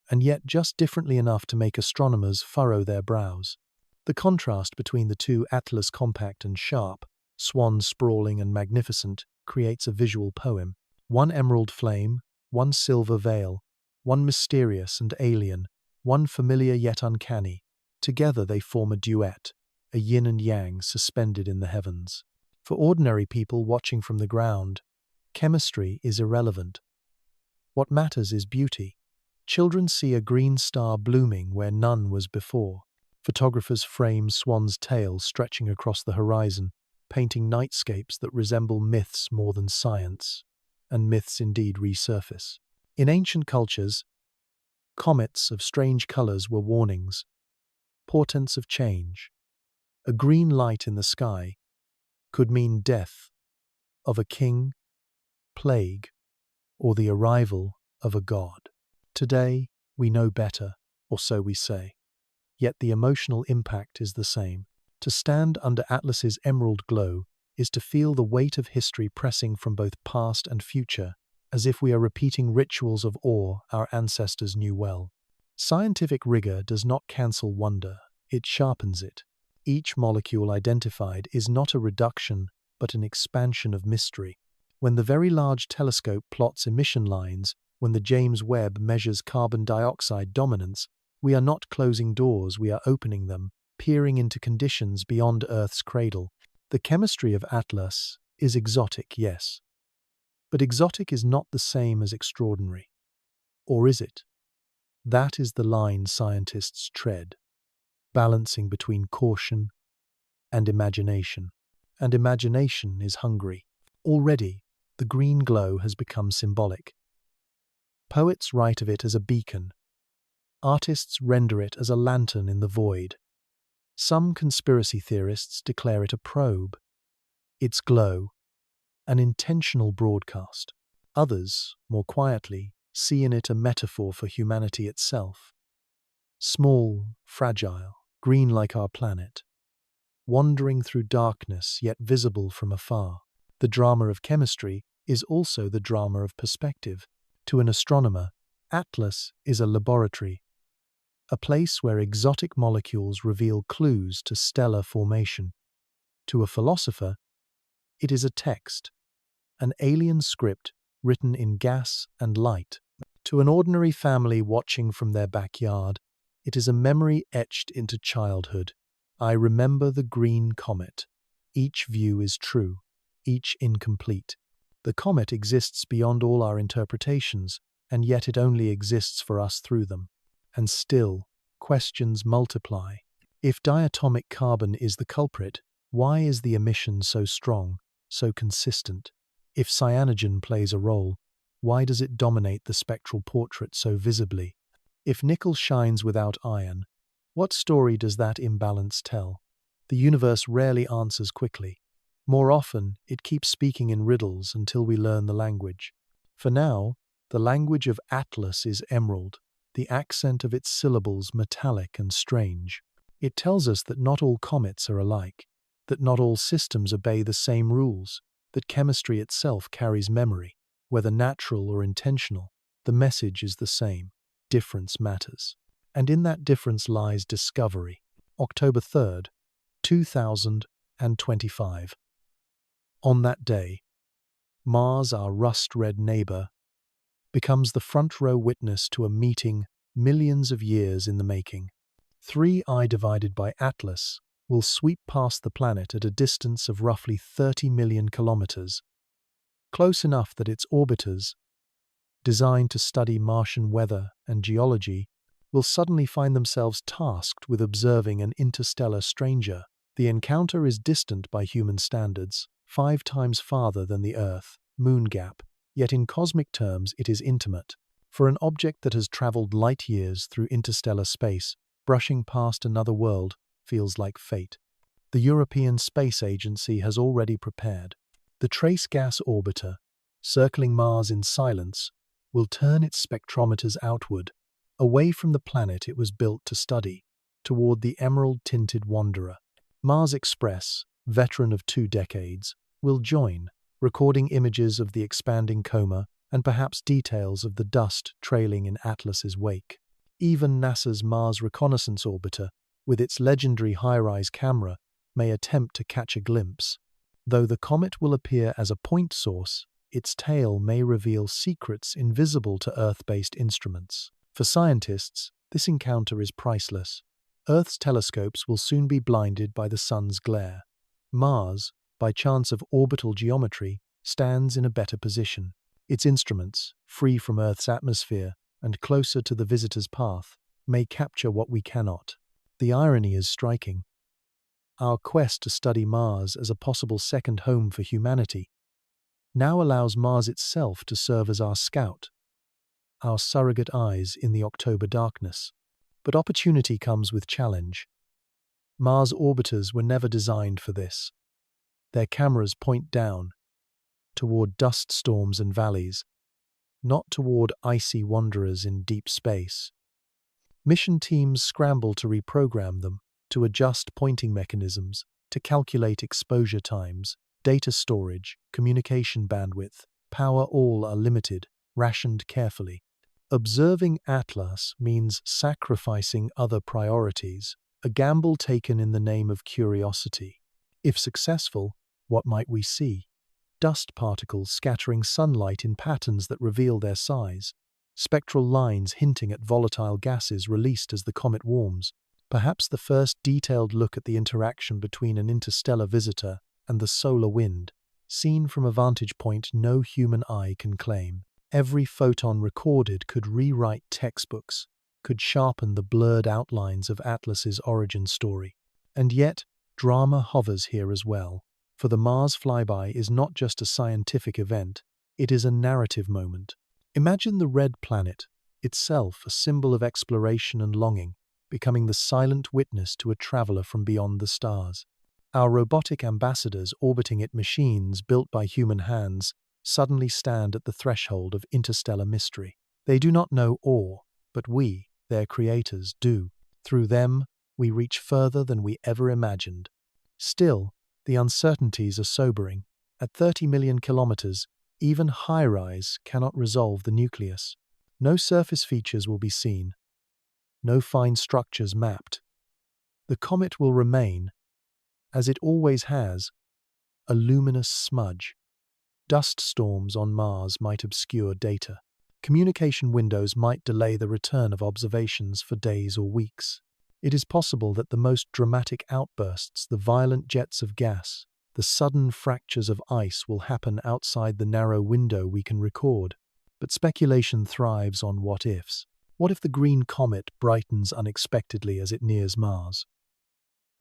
and yet just differently enough to make astronomers furrow their brows. The contrast between the two, Atlas compact and sharp, Swan sprawling and magnificent, creates a visual poem. One emerald flame, one silver veil, one mysterious and alien, one familiar yet uncanny. Together they form a duet, a yin and yang suspended in the heavens. For ordinary people watching from the ground, chemistry is irrelevant. What matters is beauty. Children see a green star blooming where none was before. Photographers frame Swan's tail stretching across the horizon, painting nightscapes that resemble myths more than science. And myths indeed resurface. In ancient cultures, comets of strange colors were warnings, portents of change. A green light in the sky could mean death of a king, plague, or the arrival of a god. Today, we know better, or so we say. Yet the emotional impact is the same. To stand under Atlas's emerald glow is to feel the weight of history pressing from both past and future, as if we are repeating rituals of awe our ancestors knew well. Scientific rigor does not cancel wonder, it sharpens it. Each molecule identified is not a reduction, but an expansion of mystery. When the Very Large Telescope plots emission lines, when the James Webb measures carbon dioxide dominance, we are not closing doors, we are opening them, peering into conditions beyond Earth's cradle. The chemistry of Atlas is exotic, yes. But exotic is not the same as extraordinary. Or is it? That is the line scientists tread, balancing between caution and imagination. And imagination is hungry. Already, the green glow has become symbolic. Poets write of it as a beacon. Artists render it as a lantern in the void. Some conspiracy theorists declare it a probe, its glow, an intentional broadcast. Others, more quietly, see in it a metaphor for humanity itself. Small, fragile, green like our planet, wandering through darkness yet visible from afar. The drama of chemistry is also the drama of perspective. To an astronomer, Atlas is a laboratory, a place where exotic molecules reveal clues to stellar formation. To a philosopher, it is a text, an alien script written in gas and light. To an ordinary family watching from their backyard, it is a memory etched into childhood. I remember the green comet. Each view is true, each incomplete. The comet exists beyond all our interpretations, and yet it only exists for us through them. And still, questions multiply. If diatomic carbon is the culprit, why is the emission so strong, so consistent? If cyanogen plays a role, why does it dominate the spectral portrait so visibly? If nickel shines without iron, what story does that imbalance tell? The universe rarely answers quickly. More often, it keeps speaking in riddles until we learn the language. For now, the language of Atlas is emerald, the accent of its syllables metallic and strange. It tells us that not all comets are alike, that not all systems obey the same rules, that chemistry itself carries memory. Whether natural or intentional, the message is the same. Difference matters. And in that difference lies discovery. October 3rd, 2025. On that day, Mars, our rust-red neighbor, becomes the front-row witness to a meeting millions of years in the making. 3I divided by Atlas will sweep past the planet at a distance of roughly 30 million kilometers, close enough that its orbiters, designed to study Martian weather and geology, will suddenly find themselves tasked with observing an interstellar stranger. The encounter is distant by human standards, 5 times farther than the Earth, moon gap, yet in cosmic terms it is intimate. For an object that has traveled light years through interstellar space, brushing past another world feels like fate. The European Space Agency has already prepared. The Trace Gas Orbiter, circling Mars in silence, will turn its spectrometers outward, away from the planet it was built to study, toward the emerald-tinted wanderer. Mars Express, veteran of 2 decades, will join, recording images of the expanding coma and perhaps details of the dust trailing in Atlas's wake. Even NASA's Mars Reconnaissance Orbiter, with its legendary high-rise camera, may attempt to catch a glimpse. Though the comet will appear as a point source, its tail may reveal secrets invisible to Earth-based instruments. For scientists, this encounter is priceless. Earth's telescopes will soon be blinded by the sun's glare. Mars, by chance of orbital geometry, stands in a better position. Its instruments, free from Earth's atmosphere and closer to the visitor's path, may capture what we cannot. The irony is striking. Our quest to study Mars as a possible second home for humanity now allows Mars itself to serve as our scout, our surrogate eyes in the October darkness. But opportunity comes with challenge. Mars orbiters were never designed for this. Their cameras point down, toward dust storms and valleys, not toward icy wanderers in deep space. Mission teams scramble to reprogram them, to adjust pointing mechanisms, to calculate exposure times, data storage, communication bandwidth, power. All are limited, rationed carefully. Observing Atlas means sacrificing other priorities, a gamble taken in the name of curiosity. If successful, what might we see? Dust particles scattering sunlight in patterns that reveal their size, spectral lines hinting at volatile gases released as the comet warms, perhaps the first detailed look at the interaction between an interstellar visitor and the solar wind, seen from a vantage point no human eye can claim. Every photon recorded could rewrite textbooks, could sharpen the blurred outlines of Atlas's origin story. And yet, drama hovers here as well, for the Mars flyby is not just a scientific event, it is a narrative moment. Imagine the red planet, itself a symbol of exploration and longing, becoming the silent witness to a traveler from beyond the stars. Our robotic ambassadors orbiting it, machines built by human hands, suddenly stand at the threshold of interstellar mystery. They do not know awe, but we, their creators, do. Through them, we reach further than we ever imagined. Still, the uncertainties are sobering. At 30 million kilometers, even high-rise cannot resolve the nucleus. No surface features will be seen. No fine structures mapped. The comet will remain, as it always has, a luminous smudge. Dust storms on Mars might obscure data. Communication windows might delay the return of observations for days or weeks. It is possible that the most dramatic outbursts, the violent jets of gas, the sudden fractures of ice will happen outside the narrow window we can record. But speculation thrives on what-ifs. What if the green comet brightens unexpectedly as it nears Mars?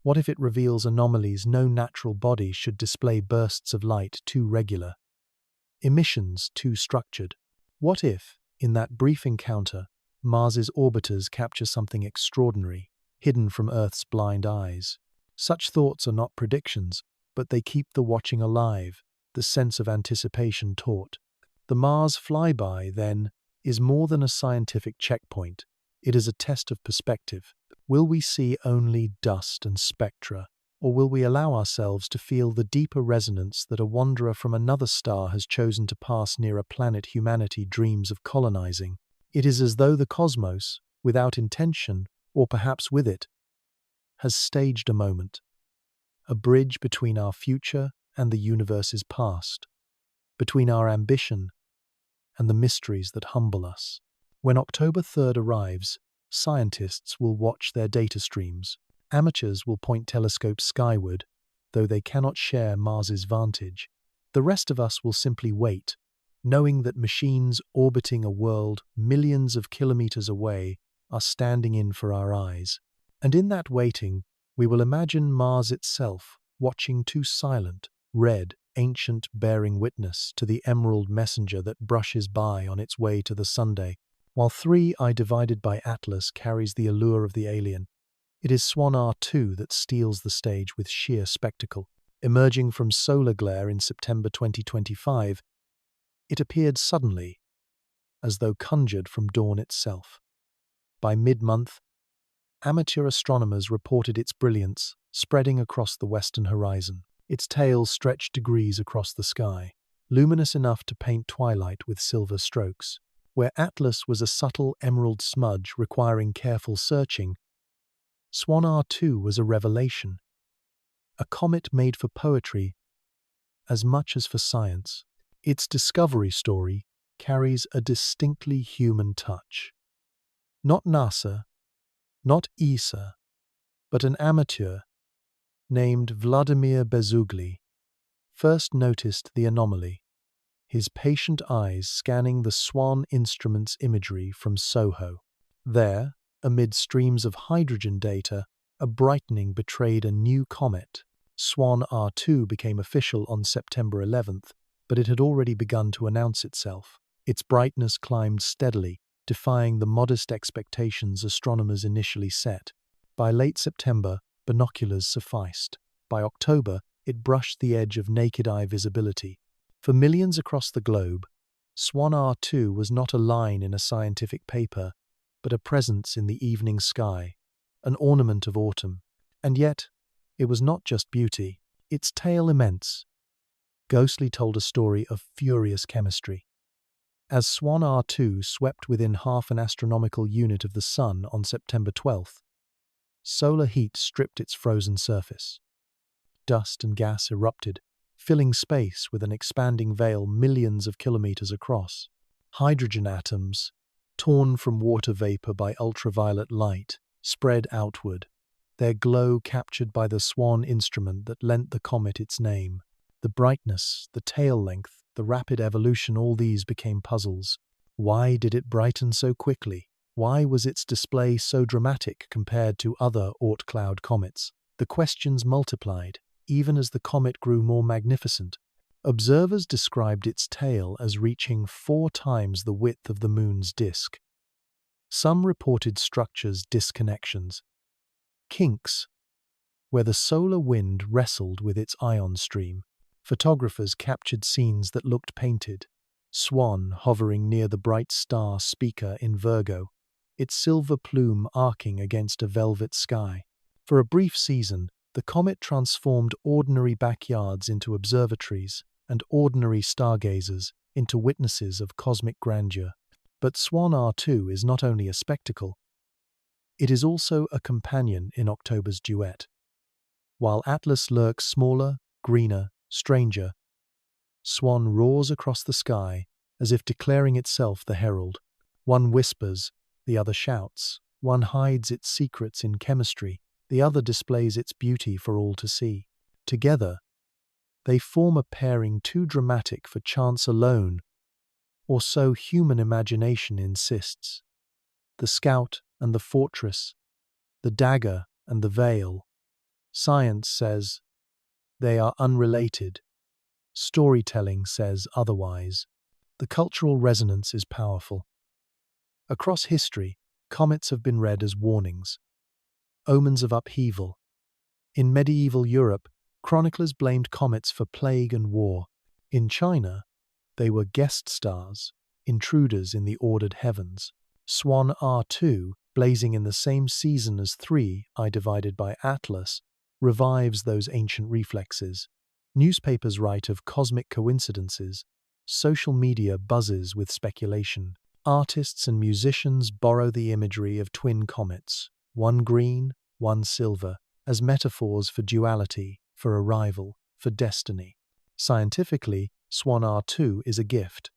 What if it reveals anomalies no natural body should display, bursts of light too regular, emissions too structured? What if, in that brief encounter, Mars's orbiters capture something extraordinary, hidden from Earth's blind eyes. Such thoughts are not predictions, but they keep the watching alive, the sense of anticipation taut. The Mars flyby, then, is more than a scientific checkpoint. It is a test of perspective. Will we see only dust and spectra, or will we allow ourselves to feel the deeper resonance that a wanderer from another star has chosen to pass near a planet humanity dreams of colonizing? It is as though the cosmos, without intention, or perhaps with it, has staged a moment, a bridge between our future and the universe's past, between our ambition and the mysteries that humble us. When October 3rd arrives, scientists will watch their data streams. Amateurs will point telescopes skyward, though they cannot share Mars's vantage. The rest of us will simply wait, knowing that machines orbiting a world millions of kilometers away are standing in for our eyes. And in that waiting, we will imagine Mars itself, watching too silent, red, ancient, bearing witness to the emerald messenger that brushes by on its way to the Sunday. While 3I divided by Atlas carries the allure of the alien, it is Swan R2 that steals the stage with sheer spectacle. Emerging from solar glare in September 2025, it appeared suddenly, as though conjured from dawn itself. By mid-month, amateur astronomers reported its brilliance spreading across the western horizon. Its tail stretched degrees across the sky, luminous enough to paint twilight with silver strokes. Where Atlas was a subtle emerald smudge requiring careful searching, Swan R2 was a revelation, a comet made for poetry as much as for science. Its discovery story carries a distinctly human touch. Not NASA, not ESA, but an amateur named Vladimir Bezugli first noticed the anomaly, his patient eyes scanning the Swan instrument's imagery from Soho. There, amid streams of hydrogen data, a brightening betrayed a new comet. Swan R2 became official on September 11th, but it had already begun to announce itself. Its brightness climbed steadily, defying the modest expectations astronomers initially set. By late September, binoculars sufficed. By October, it brushed the edge of naked eye visibility. For millions across the globe, Swan R2 was not a line in a scientific paper, but a presence in the evening sky, an ornament of autumn. And yet, it was not just beauty. Its tail immense, ghostly told a story of furious chemistry. As Swan R2 swept within half an astronomical unit of the Sun on September 12th, solar heat stripped its frozen surface. Dust and gas erupted, filling space with an expanding veil millions of kilometers across. Hydrogen atoms, torn from water vapor by ultraviolet light, spread outward, their glow captured by the Swan instrument that lent the comet its name. The brightness, the tail length, the rapid evolution, all these became puzzles. Why did it brighten so quickly? Why was its display so dramatic compared to other Oort cloud comets? The questions multiplied, even as the comet grew more magnificent. Observers described its tail as reaching 4 times the width of the Moon's disk. Some reported structures disconnections, kinks, where the solar wind wrestled with its ion stream. Photographers captured scenes that looked painted. Swan hovering near the bright star Spica in Virgo, its silver plume arcing against a velvet sky. For a brief season, the comet transformed ordinary backyards into observatories and ordinary stargazers into witnesses of cosmic grandeur. But Swan R2 is not only a spectacle, it is also a companion in October's duet. While Atlas lurks smaller, greener, stranger, Swan roars across the sky as if declaring itself the herald. One whispers, the other shouts. One hides its secrets in chemistry, the other displays its beauty for all to see. Together, they form a pairing too dramatic for chance alone, or so human imagination insists. The scout and the fortress, the dagger and the veil. Science says they are unrelated. Storytelling says otherwise. The cultural resonance is powerful. Across history, comets have been read as warnings, omens of upheaval. In medieval Europe, chroniclers blamed comets for plague and war. In China, they were guest stars, intruders in the ordered heavens. Swan R2, blazing in the same season as 3I divided by Atlas, revives those ancient reflexes. Newspapers write of cosmic coincidences. Social media buzzes with speculation. Artists and musicians borrow the imagery of twin comets, one green, one silver, as metaphors for duality, for arrival, for destiny. Scientifically, Swan R2 is a gift.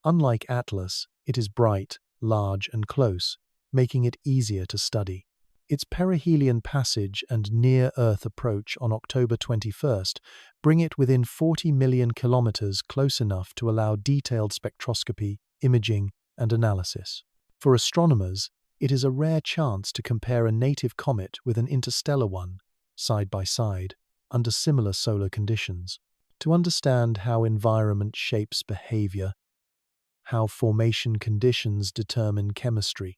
Unlike Atlas, it is bright, large, and close, making it easier to study. Its perihelion passage and near-Earth approach on October 21st bring it within 40 million kilometers, close enough to allow detailed spectroscopy, imaging, and analysis. For astronomers, it is a rare chance to compare a native comet with an interstellar one, side by side, under similar solar conditions, to understand how environment shapes behavior, how formation conditions determine chemistry.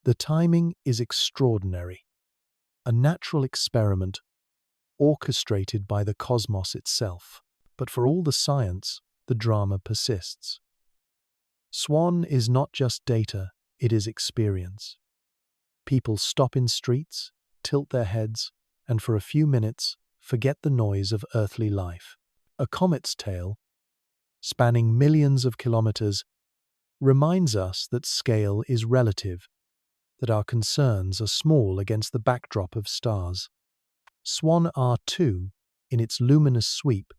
The timing is extraordinary, a natural experiment orchestrated by the cosmos itself. But for all the science, the drama persists. Swan is not just data, it is experience. People stop in streets, tilt their heads, and for a few minutes forget the noise of earthly life. A comet's tail, spanning millions of kilometers, reminds us that scale is relative, that our concerns are small against the backdrop of stars. Swan R2, in its luminous sweep,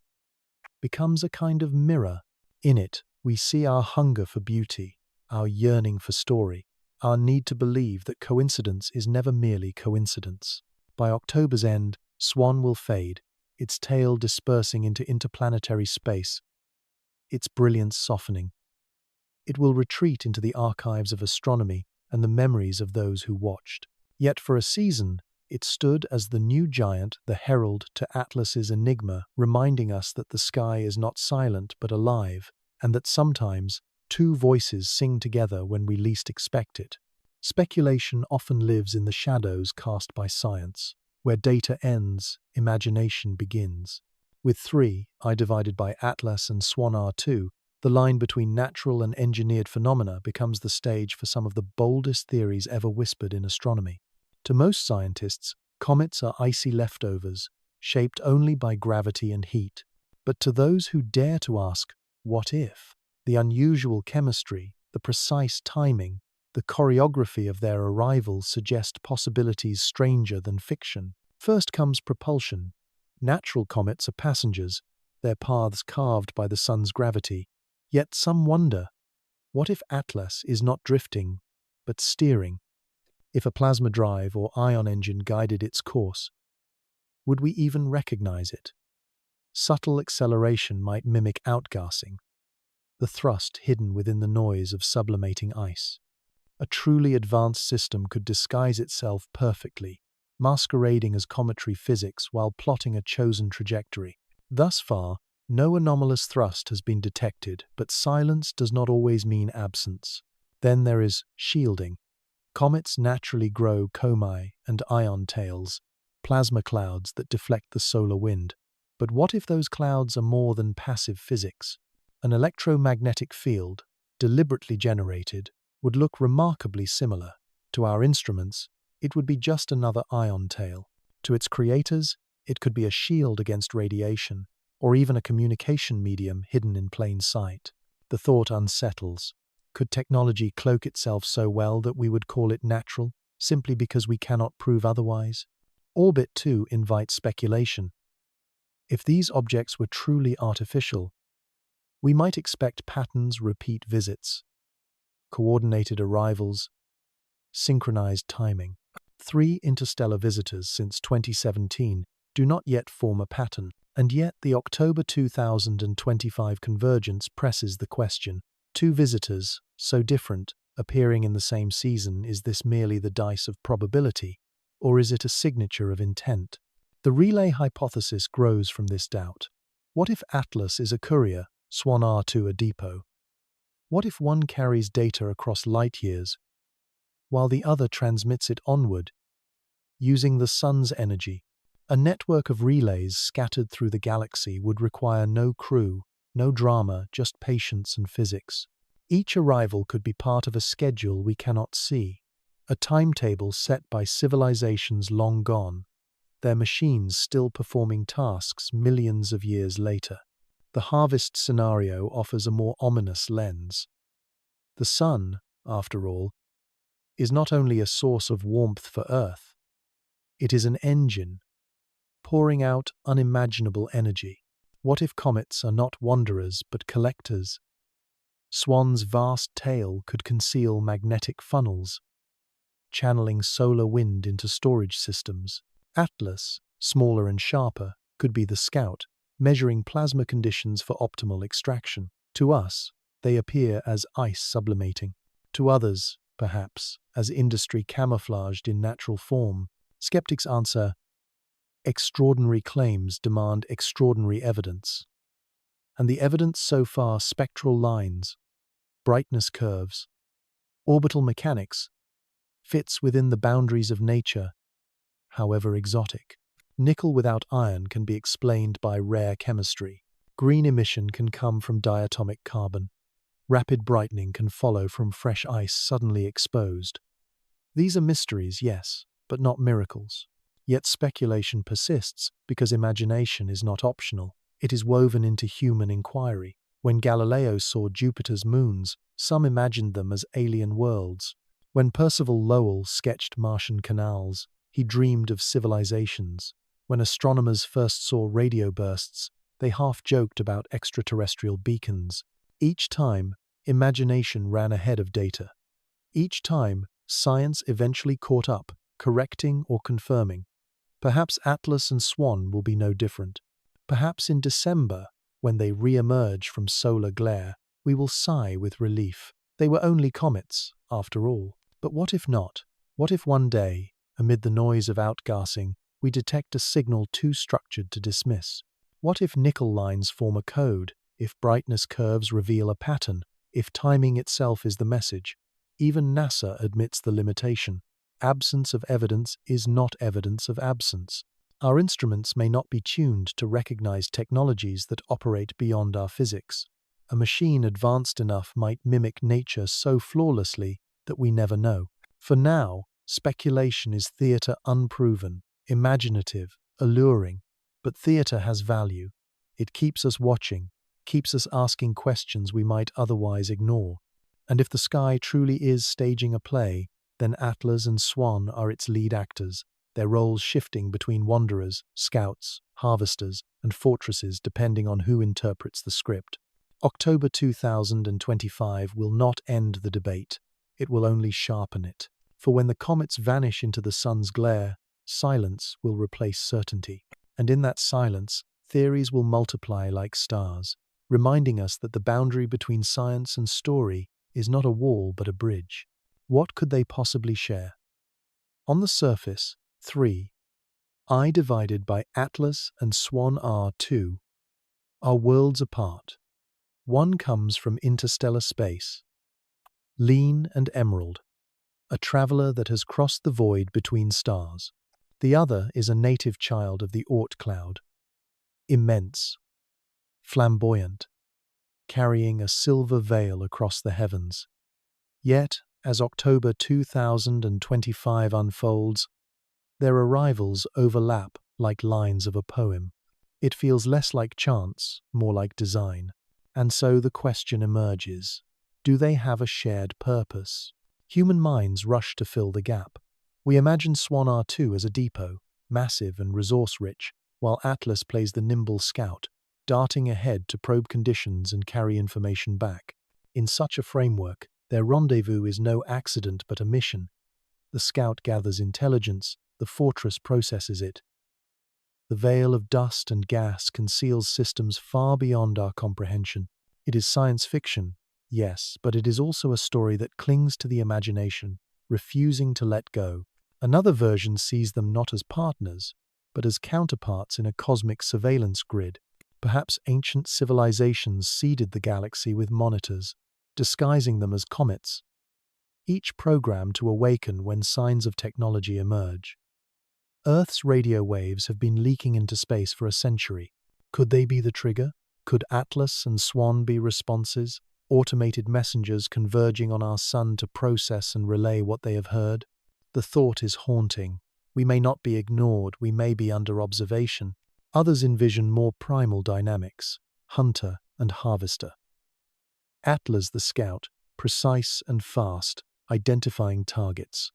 becomes a kind of mirror. In it, we see our hunger for beauty, our yearning for story, our need to believe that coincidence is never merely coincidence. By October's end, Swan will fade, its tail dispersing into interplanetary space, its brilliance softening. It will retreat into the archives of astronomy and the memories of those who watched. Yet for a season, it stood as the new giant, the herald to Atlas's enigma, reminding us that the sky is not silent but alive, and that sometimes two voices sing together when we least expect it. Speculation often lives in the shadows cast by science. Where data ends, imagination begins. With 3I divided by Atlas and Swan R2, the line between natural and engineered phenomena becomes the stage for some of the boldest theories ever whispered in astronomy. To most scientists, comets are icy leftovers, shaped only by gravity and heat. But to those who dare to ask, what if? The unusual chemistry, the precise timing, the choreography of their arrival suggest possibilities stranger than fiction. First comes propulsion. Natural comets are passengers, their paths carved by the sun's gravity. Yet some wonder, what if Atlas is not drifting, but steering? If a plasma drive or ion engine guided its course, would we even recognize it? Subtle acceleration might mimic outgassing, the thrust hidden within the noise of sublimating ice. A truly advanced system could disguise itself perfectly, masquerading as cometary physics while plotting a chosen trajectory. Thus far, no anomalous thrust has been detected, but silence does not always mean absence. Then there is shielding. Comets naturally grow comae and ion tails, plasma clouds that deflect the solar wind. But what if those clouds are more than passive physics? An electromagnetic field, deliberately generated, would look remarkably similar. To our instruments, it would be just another ion tail. To its creators, it could be a shield against radiation, or even a communication medium hidden in plain sight. The thought unsettles. Could technology cloak itself so well that we would call it natural, simply because we cannot prove otherwise? Orbit, too, invites speculation. If these objects were truly artificial, we might expect patterns, repeat visits, coordinated arrivals, synchronized timing. 3 interstellar visitors since 2017 do not yet form a pattern, and yet the October 2025 convergence presses the question. 2 visitors, so different, appearing in the same season, is this merely the dice of probability, or is it a signature of intent? The relay hypothesis grows from this doubt. What if Atlas is a courier, Swan R2 a depot? What if one carries data across light years, while the other transmits it onward, using the sun's energy? A network of relays scattered through the galaxy would require no crew, no drama, just patience and physics. Each arrival could be part of a schedule we cannot see, a timetable set by civilizations long gone, their machines still performing tasks millions of years later. The harvest scenario offers a more ominous lens. The sun, after all, is not only a source of warmth for Earth, it is an engine, pouring out unimaginable energy. What if comets are not wanderers but collectors? Swan's vast tail could conceal magnetic funnels, channeling solar wind into storage systems. Atlas, smaller and sharper, could be the scout, measuring plasma conditions for optimal extraction. To us, they appear as ice sublimating. To others, perhaps, as industry camouflaged in natural form. Skeptics answer, extraordinary claims demand extraordinary evidence. And the evidence so far: spectral lines, brightness curves, orbital mechanics, fits within the boundaries of nature, however exotic. Nickel without iron can be explained by rare chemistry. Green emission can come from diatomic carbon. Rapid brightening can follow from fresh ice suddenly exposed. These are mysteries, yes, but not miracles. Yet speculation persists because imagination is not optional. It is woven into human inquiry. When Galileo saw Jupiter's moons, some imagined them as alien worlds. When Percival Lowell sketched Martian canals, he dreamed of civilizations. When astronomers first saw radio bursts, they half joked about extraterrestrial beacons. Each time, imagination ran ahead of data. Each time, science eventually caught up, correcting or confirming. Perhaps Atlas and Swan will be no different. Perhaps in December, when they re-emerge from solar glare, we will sigh with relief. They were only comets, after all. But what if not? What if one day, amid the noise of outgassing, we detect a signal too structured to dismiss? What if nickel lines form a code, if brightness curves reveal a pattern, if timing itself is the message? Even NASA admits the limitation. Absence of evidence is not evidence of absence. Our instruments may not be tuned to recognize technologies that operate beyond our physics. A machine advanced enough might mimic nature so flawlessly that we never know. For now, speculation is theater unproven, imaginative, alluring. But theater has value. It keeps us watching, keeps us asking questions we might otherwise ignore. And if the sky truly is staging a play, then Atlas and Swan are its lead actors, their roles shifting between wanderers, scouts, harvesters, and fortresses depending on who interprets the script. October 2025 will not end the debate. It will only sharpen it. For when the comets vanish into the sun's glare, silence will replace certainty. And in that silence, theories will multiply like stars, reminding us that the boundary between science and story is not a wall but a bridge. What could they possibly share? On the surface, 3, I divided by Atlas and Swan are 2, are worlds apart. One comes from interstellar space, lean and emerald, a traveler that has crossed the void between stars. The other is a native child of the Oort cloud, immense, flamboyant, carrying a silver veil across the heavens. Yet, as October 2025 unfolds, their arrivals overlap like lines of a poem. It feels less like chance, more like design. And so the question emerges, do they have a shared purpose? Human minds rush to fill the gap. We imagine Swan R2 as a depot, massive and resource-rich, while Atlas plays the nimble scout, darting ahead to probe conditions and carry information back. In such a framework, their rendezvous is no accident but a mission. The scout gathers intelligence, the fortress processes it. The veil of dust and gas conceals systems far beyond our comprehension. It is science fiction, yes, but it is also a story that clings to the imagination, refusing to let go. Another version sees them not as partners, but as counterparts in a cosmic surveillance grid. Perhaps ancient civilizations seeded the galaxy with monitors, disguising them as comets, each programmed to awaken when signs of technology emerge. Earth's radio waves have been leaking into space for a century. Could they be the trigger? Could Atlas and Swan be responses, automated messengers converging on our sun to process and relay what they have heard? The thought is haunting. We may not be ignored, we may be under observation. Others envision more primal dynamics, hunter and harvester. Atlas the scout, precise and fast, identifying targets.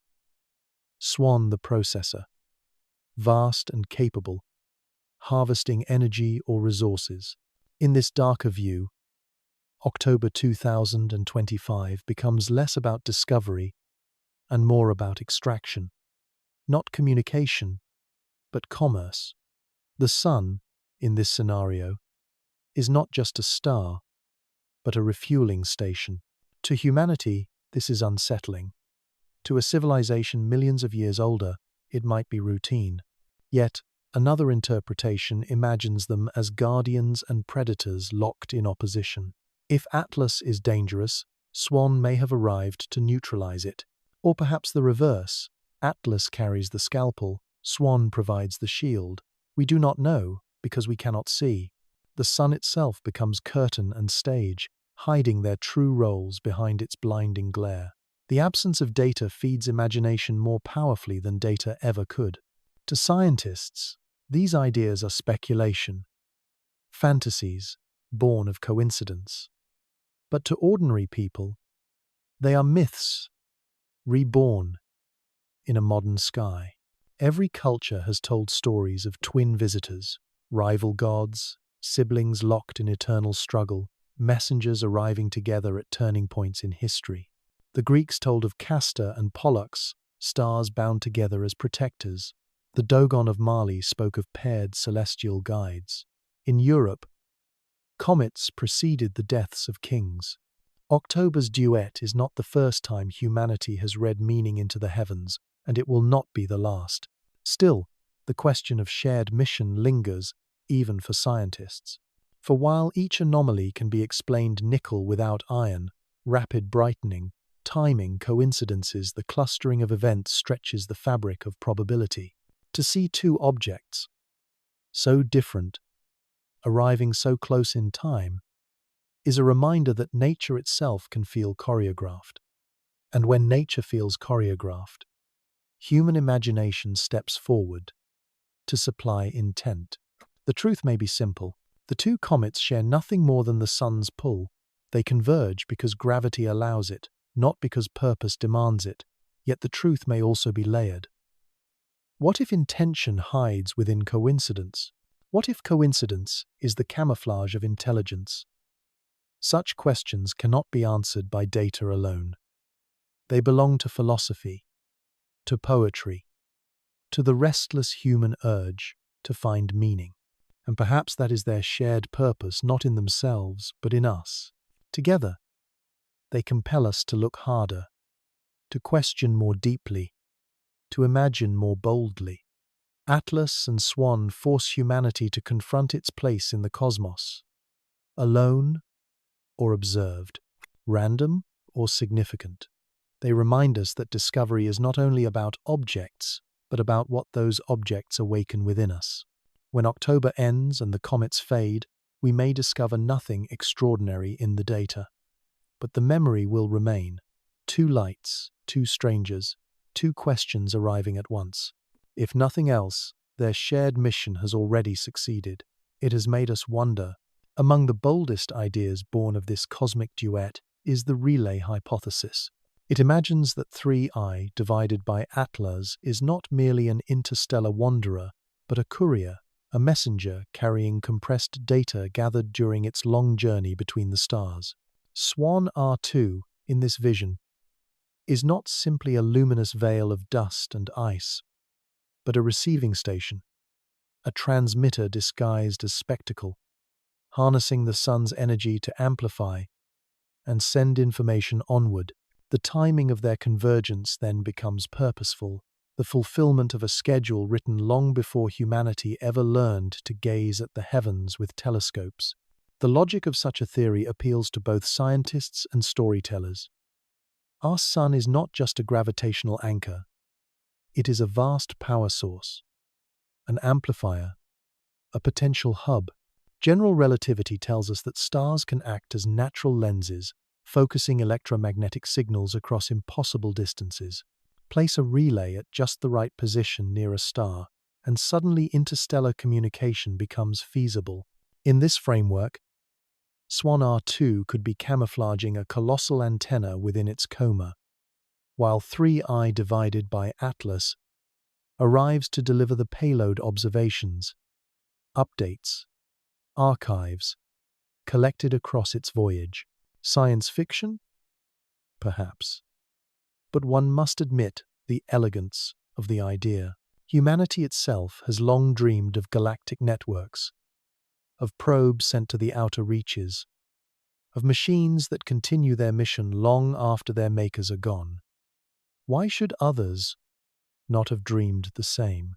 Swan the processor, vast and capable, harvesting energy or resources. In this darker view, October 2025 becomes less about discovery and more about extraction. Not communication, but commerce. The sun, in this scenario, is not just a star, but a refueling station. To humanity, this is unsettling. To a civilization millions of years older, it might be routine. Yet, another interpretation imagines them as guardians and predators locked in opposition. If Atlas is dangerous, Swan may have arrived to neutralize it. Or perhaps the reverse. Atlas carries the scalpel, Swan provides the shield. We do not know, because we cannot see. The sun itself becomes curtain and stage, hiding their true roles behind its blinding glare. The absence of data feeds imagination more powerfully than data ever could. To scientists, these ideas are speculation, fantasies born of coincidence. But to ordinary people, they are myths reborn in a modern sky. Every culture has told stories of twin visitors, rival gods, siblings locked in eternal struggle, messengers arriving together at turning points in history. The Greeks told of Castor and Pollux, stars bound together as protectors. The Dogon of Mali spoke of paired celestial guides. In Europe, comets preceded the deaths of kings. October's duet is not the first time humanity has read meaning into the heavens, and it will not be the last. Still, the question of shared mission lingers, even for scientists. For while each anomaly can be explained nickel without iron, rapid brightening, timing, coincidences, the clustering of events stretches the fabric of probability. To see two objects, so different, arriving so close in time, is a reminder that nature itself can feel choreographed. And when nature feels choreographed, human imagination steps forward to supply intent. The truth may be simple. The two comets share nothing more than the sun's pull. They converge because gravity allows it, not because purpose demands it. Yet the truth may also be layered. What if intention hides within coincidence? What if coincidence is the camouflage of intelligence? Such questions cannot be answered by data alone. They belong to philosophy, to poetry, to the restless human urge to find meaning. And perhaps that is their shared purpose, not in themselves, but in us. Together, they compel us to look harder, to question more deeply, to imagine more boldly. Atlas and Swan force humanity to confront its place in the cosmos, alone or observed, random or significant. They remind us that discovery is not only about objects, but about what those objects awaken within us. When October ends and the comets fade, we may discover nothing extraordinary in the data. But the memory will remain. Two lights, two strangers, two questions arriving at once. If nothing else, their shared mission has already succeeded. It has made us wonder. Among the boldest ideas born of this cosmic duet is the relay hypothesis. It imagines that 3I divided by Atlas is not merely an interstellar wanderer, but a courier, a messenger carrying compressed data gathered during its long journey between the stars. Swan R2, in this vision, is not simply a luminous veil of dust and ice, but a receiving station, a transmitter disguised as spectacle, harnessing the sun's energy to amplify and send information onward. The timing of their convergence then becomes purposeful, the fulfillment of a schedule written long before humanity ever learned to gaze at the heavens with telescopes. The logic of such a theory appeals to both scientists and storytellers. Our sun is not just a gravitational anchor. It is a vast power source, an amplifier, a potential hub. General relativity tells us that stars can act as natural lenses, focusing electromagnetic signals across impossible distances. Place a relay at just the right position near a star, and suddenly interstellar communication becomes feasible. In this framework, Swan R2 could be camouflaging a colossal antenna within its coma, while 3I divided by Atlas arrives to deliver the payload observations, updates, archives, collected across its voyage. Science fiction? Perhaps. But one must admit the elegance of the idea. Humanity itself has long dreamed of galactic networks, of probes sent to the outer reaches, of machines that continue their mission long after their makers are gone. Why should others not have dreamed the same?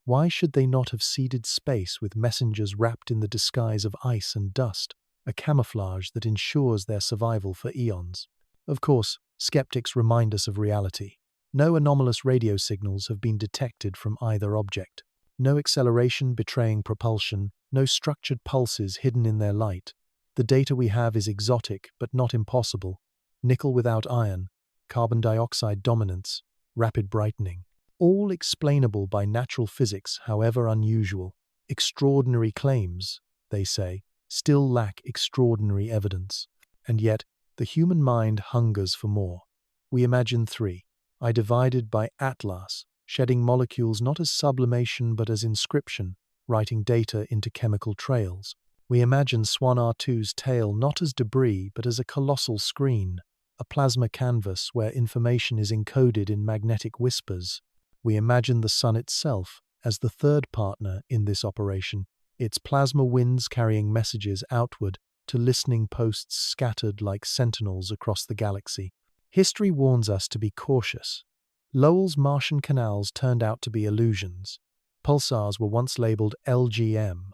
Why should they not have seeded space with messengers wrapped in the disguise of ice and dust, a camouflage that ensures their survival for eons? Of course, skeptics remind us of reality. No anomalous radio signals have been detected from either object. No acceleration betraying propulsion, no structured pulses hidden in their light. The data we have is exotic but not impossible. Nickel without iron, carbon dioxide dominance, rapid brightening. All explainable by natural physics, however unusual. Extraordinary claims, they say, still lack extraordinary evidence. And yet, the human mind hungers for more. We imagine 3I divided by Atlas, shedding molecules not as sublimation but as inscription, writing data into chemical trails. We imagine Swan R2's tail not as debris but as a colossal screen, a plasma canvas where information is encoded in magnetic whispers. We imagine the sun itself as the third partner in this operation, its plasma winds carrying messages outward to listening posts scattered like sentinels across the galaxy. History warns us to be cautious. Lowell's Martian canals turned out to be illusions. Pulsars were once labeled LGM,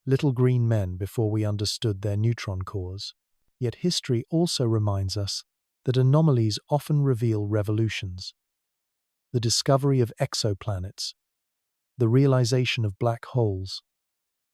little green men, before we understood their neutron cores. Yet history also reminds us that anomalies often reveal revolutions. The discovery of exoplanets, the realization of black holes,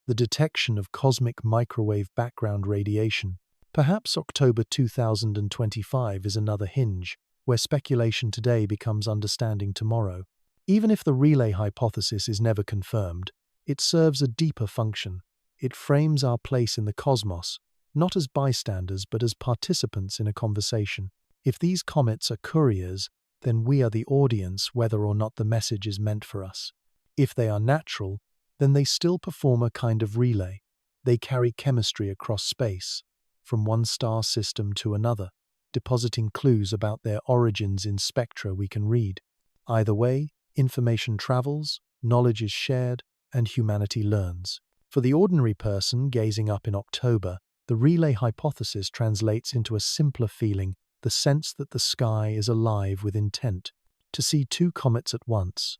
the detection of cosmic microwave background radiation. Perhaps October 2025 is another hinge, where speculation today becomes understanding tomorrow. Even if the relay hypothesis is never confirmed, it serves a deeper function. It frames our place in the cosmos, not as bystanders but as participants in a conversation. If these comets are couriers, then we are the audience whether or not the message is meant for us. If they are natural, then they still perform a kind of relay. They carry chemistry across space, from one star system to another, depositing clues about their origins in spectra we can read. Either way, information travels, knowledge is shared, and humanity learns. For the ordinary person gazing up in October, the relay hypothesis translates into a simpler feeling, the sense that the sky is alive with intent. To see two comets at once,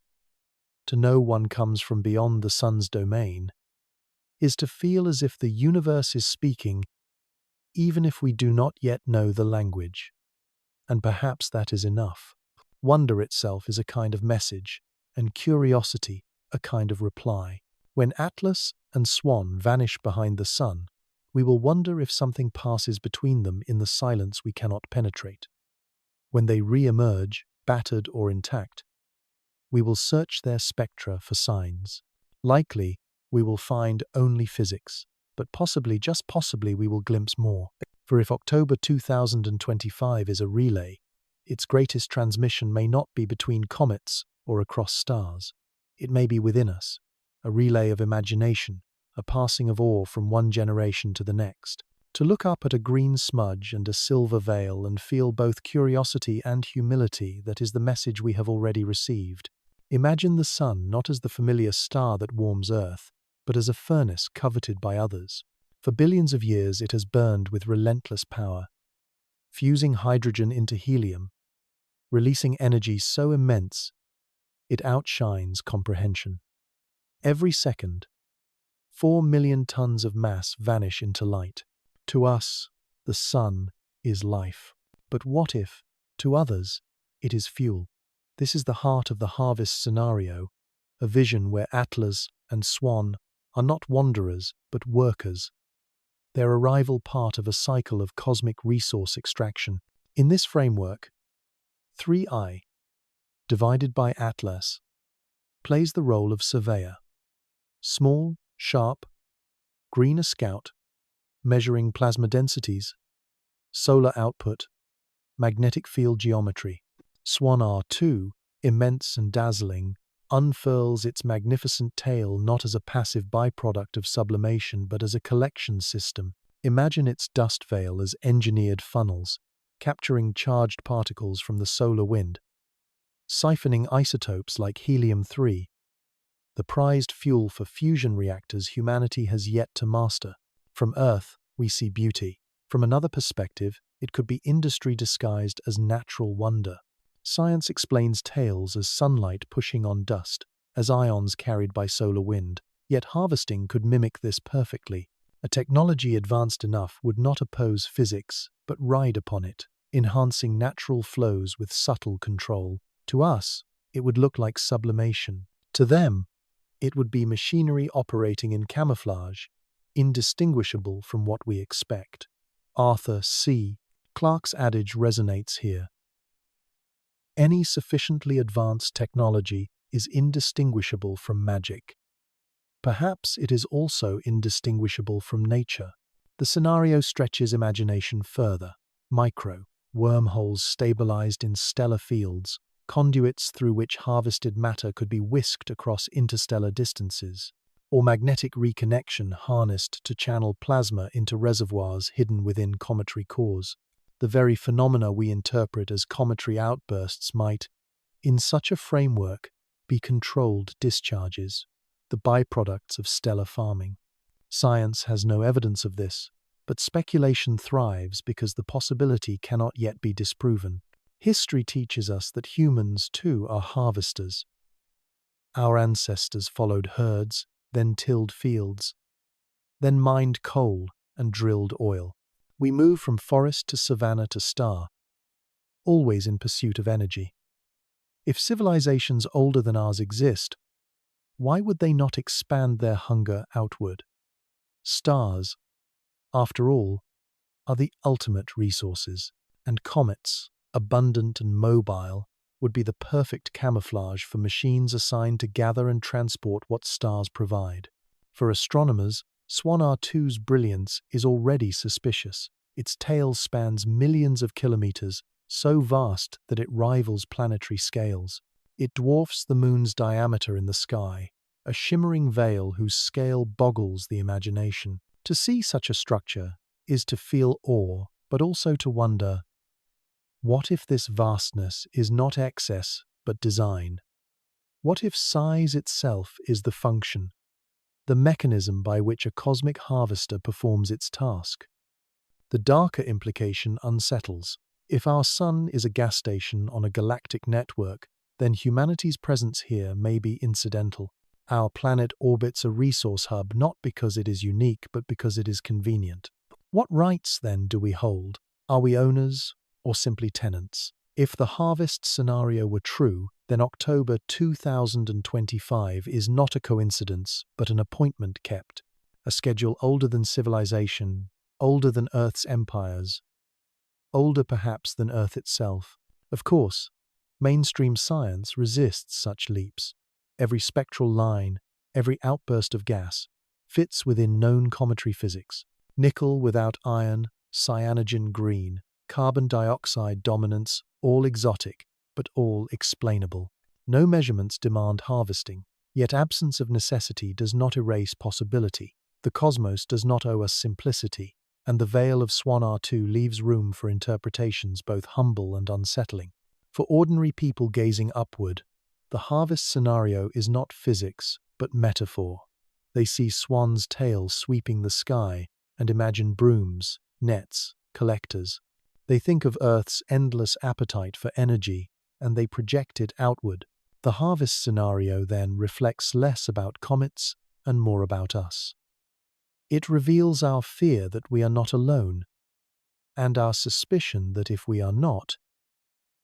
to know one comes from beyond the sun's domain, is to feel as if the universe is speaking, even if we do not yet know the language. And perhaps that is enough. Wonder itself is a kind of message, and curiosity a kind of reply. When Atlas and Swan vanish behind the sun, we will wonder if something passes between them in the silence we cannot penetrate. When they re-emerge, battered or intact, we will search their spectra for signs. Likely, we will find only physics, but possibly, just possibly, we will glimpse more. For if October 2025 is a relay, its greatest transmission may not be between comets or across stars. It may be within us, a relay of imagination, a passing of awe from one generation to the next. To look up at a green smudge and a silver veil and feel both curiosity and humility, that is the message we have already received. Imagine the sun not as the familiar star that warms Earth, but as a furnace coveted by others. For billions of years it has burned with relentless power, fusing hydrogen into helium, releasing energy so immense it outshines comprehension. Every second, 4 million tons of mass vanish into light. To us, the sun is life. But what if, to others, it is fuel? This is the heart of the harvest scenario, a vision where Atlas and Swan are not wanderers but workers, their arrival part of a cycle of cosmic resource extraction. In this framework, 3I, divided by Atlas, plays the role of surveyor. Small, sharp, green a scout, measuring plasma densities, solar output, magnetic field geometry. Swan R2, immense and dazzling, unfurls its magnificent tail not as a passive byproduct of sublimation but as a collection system. Imagine its dust veil as engineered funnels, capturing charged particles from the solar wind, siphoning isotopes like helium-3, the prized fuel for fusion reactors humanity has yet to master. From Earth, we see beauty. From another perspective, it could be industry disguised as natural wonder. Science explains tales as sunlight pushing on dust, as ions carried by solar wind. Yet harvesting could mimic this perfectly. A technology advanced enough would not oppose physics, but ride upon it, enhancing natural flows with subtle control. To us, it would look like sublimation. To them, it would be machinery operating in camouflage, indistinguishable from what we expect. Arthur C. Clarke's adage resonates here. Any sufficiently advanced technology is indistinguishable from magic. Perhaps it is also indistinguishable from nature. The scenario stretches imagination further. Micro, wormholes stabilized in stellar fields, conduits through which harvested matter could be whisked across interstellar distances, or magnetic reconnection harnessed to channel plasma into reservoirs hidden within cometary cores. The very phenomena we interpret as cometary outbursts might, in such a framework, be controlled discharges, the byproducts of stellar farming. Science has no evidence of this, but speculation thrives because the possibility cannot yet be disproven. History teaches us that humans, too, are harvesters. Our ancestors followed herds, then tilled fields, then mined coal and drilled oil. We move from forest to savanna to star, always in pursuit of energy. If civilizations older than ours exist, why would they not expand their hunger outward? Stars, after all, are the ultimate resources, and comets, abundant and mobile, would be the perfect camouflage for machines assigned to gather and transport what stars provide. For astronomers, Swan R2's brilliance is already suspicious. Its tail spans millions of kilometers, so vast that it rivals planetary scales. It dwarfs the moon's diameter in the sky, a shimmering veil whose scale boggles the imagination. To see such a structure is to feel awe, but also to wonder, what if this vastness is not excess but design? What if size itself is the function, the mechanism by which a cosmic harvester performs its task? The darker implication unsettles. If our sun is a gas station on a galactic network, then humanity's presence here may be incidental. Our planet orbits a resource hub not because it is unique, but because it is convenient. What rights, then, do we hold? Are we owners or simply tenants? If the harvest scenario were true, then October 2025 is not a coincidence, but an appointment kept, a schedule older than civilization, older than Earth's empires, older perhaps than Earth itself. Of course, mainstream science resists such leaps. Every spectral line, every outburst of gas, fits within known cometary physics. Nickel without iron, cyanogen green, carbon dioxide dominance, all exotic, but all explainable. No measurements demand harvesting, yet absence of necessity does not erase possibility. The cosmos does not owe us simplicity, and the veil of Swan R2 leaves room for interpretations both humble and unsettling. For ordinary people gazing upward, the harvest scenario is not physics, but metaphor. They see Swan's tail sweeping the sky and imagine brooms, nets, collectors. They think of Earth's endless appetite for energy, and they project it outward. The harvest scenario, then, reflects less about comets and more about us. It reveals our fear that we are not alone, and our suspicion that if we are not,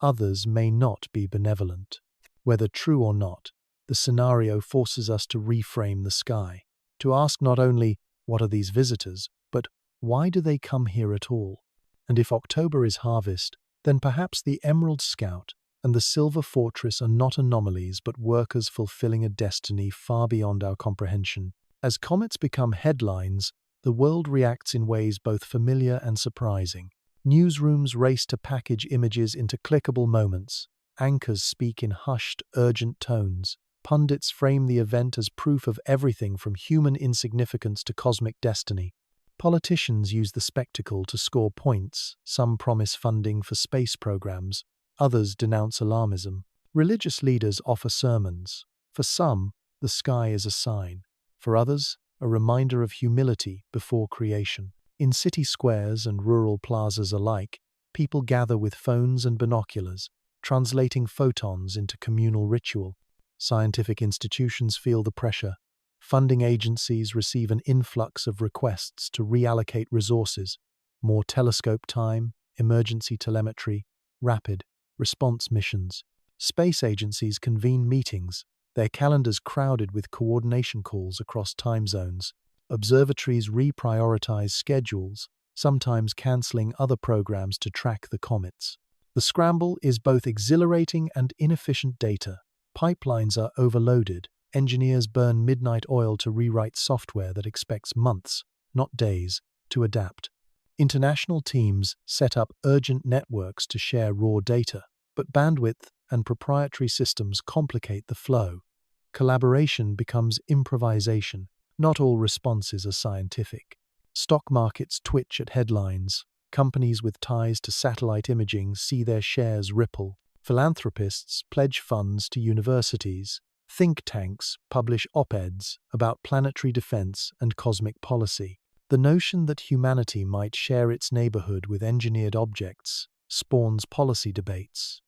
others may not be benevolent. Whether true or not, the scenario forces us to reframe the sky, to ask not only, what are these visitors, but why do they come here at all? And if October is harvest, then perhaps the Emerald Scout and the Silver Fortress are not anomalies but workers fulfilling a destiny far beyond our comprehension. As comets become headlines, the world reacts in ways both familiar and surprising. Newsrooms race to package images into clickable moments. Anchors speak in hushed, urgent tones. Pundits frame the event as proof of everything from human insignificance to cosmic destiny. Politicians use the spectacle to score points. Some promise funding for space programs. Others denounce alarmism. Religious leaders offer sermons. For some, the sky is a sign. For others, a reminder of humility before creation. In city squares and rural plazas alike, people gather with phones and binoculars, translating photons into communal ritual. Scientific institutions feel the pressure. Funding agencies receive an influx of requests to reallocate resources. More telescope time, emergency telemetry, rapid response missions. Space agencies convene meetings, their calendars crowded with coordination calls across time zones. Observatories reprioritize schedules, sometimes canceling other programs to track the comets. The scramble is both exhilarating and inefficient data. Pipelines are overloaded. Engineers burn midnight oil to rewrite software that expects months, not days, to adapt. International teams set up urgent networks to share raw data, but bandwidth and proprietary systems complicate the flow. Collaboration becomes improvisation. Not all responses are scientific. Stock markets twitch at headlines. Companies with ties to satellite imaging see their shares ripple. Philanthropists pledge funds to universities. Think tanks publish op-eds about planetary defense and cosmic policy. The notion that humanity might share its neighborhood with engineered objects spawns policy debates.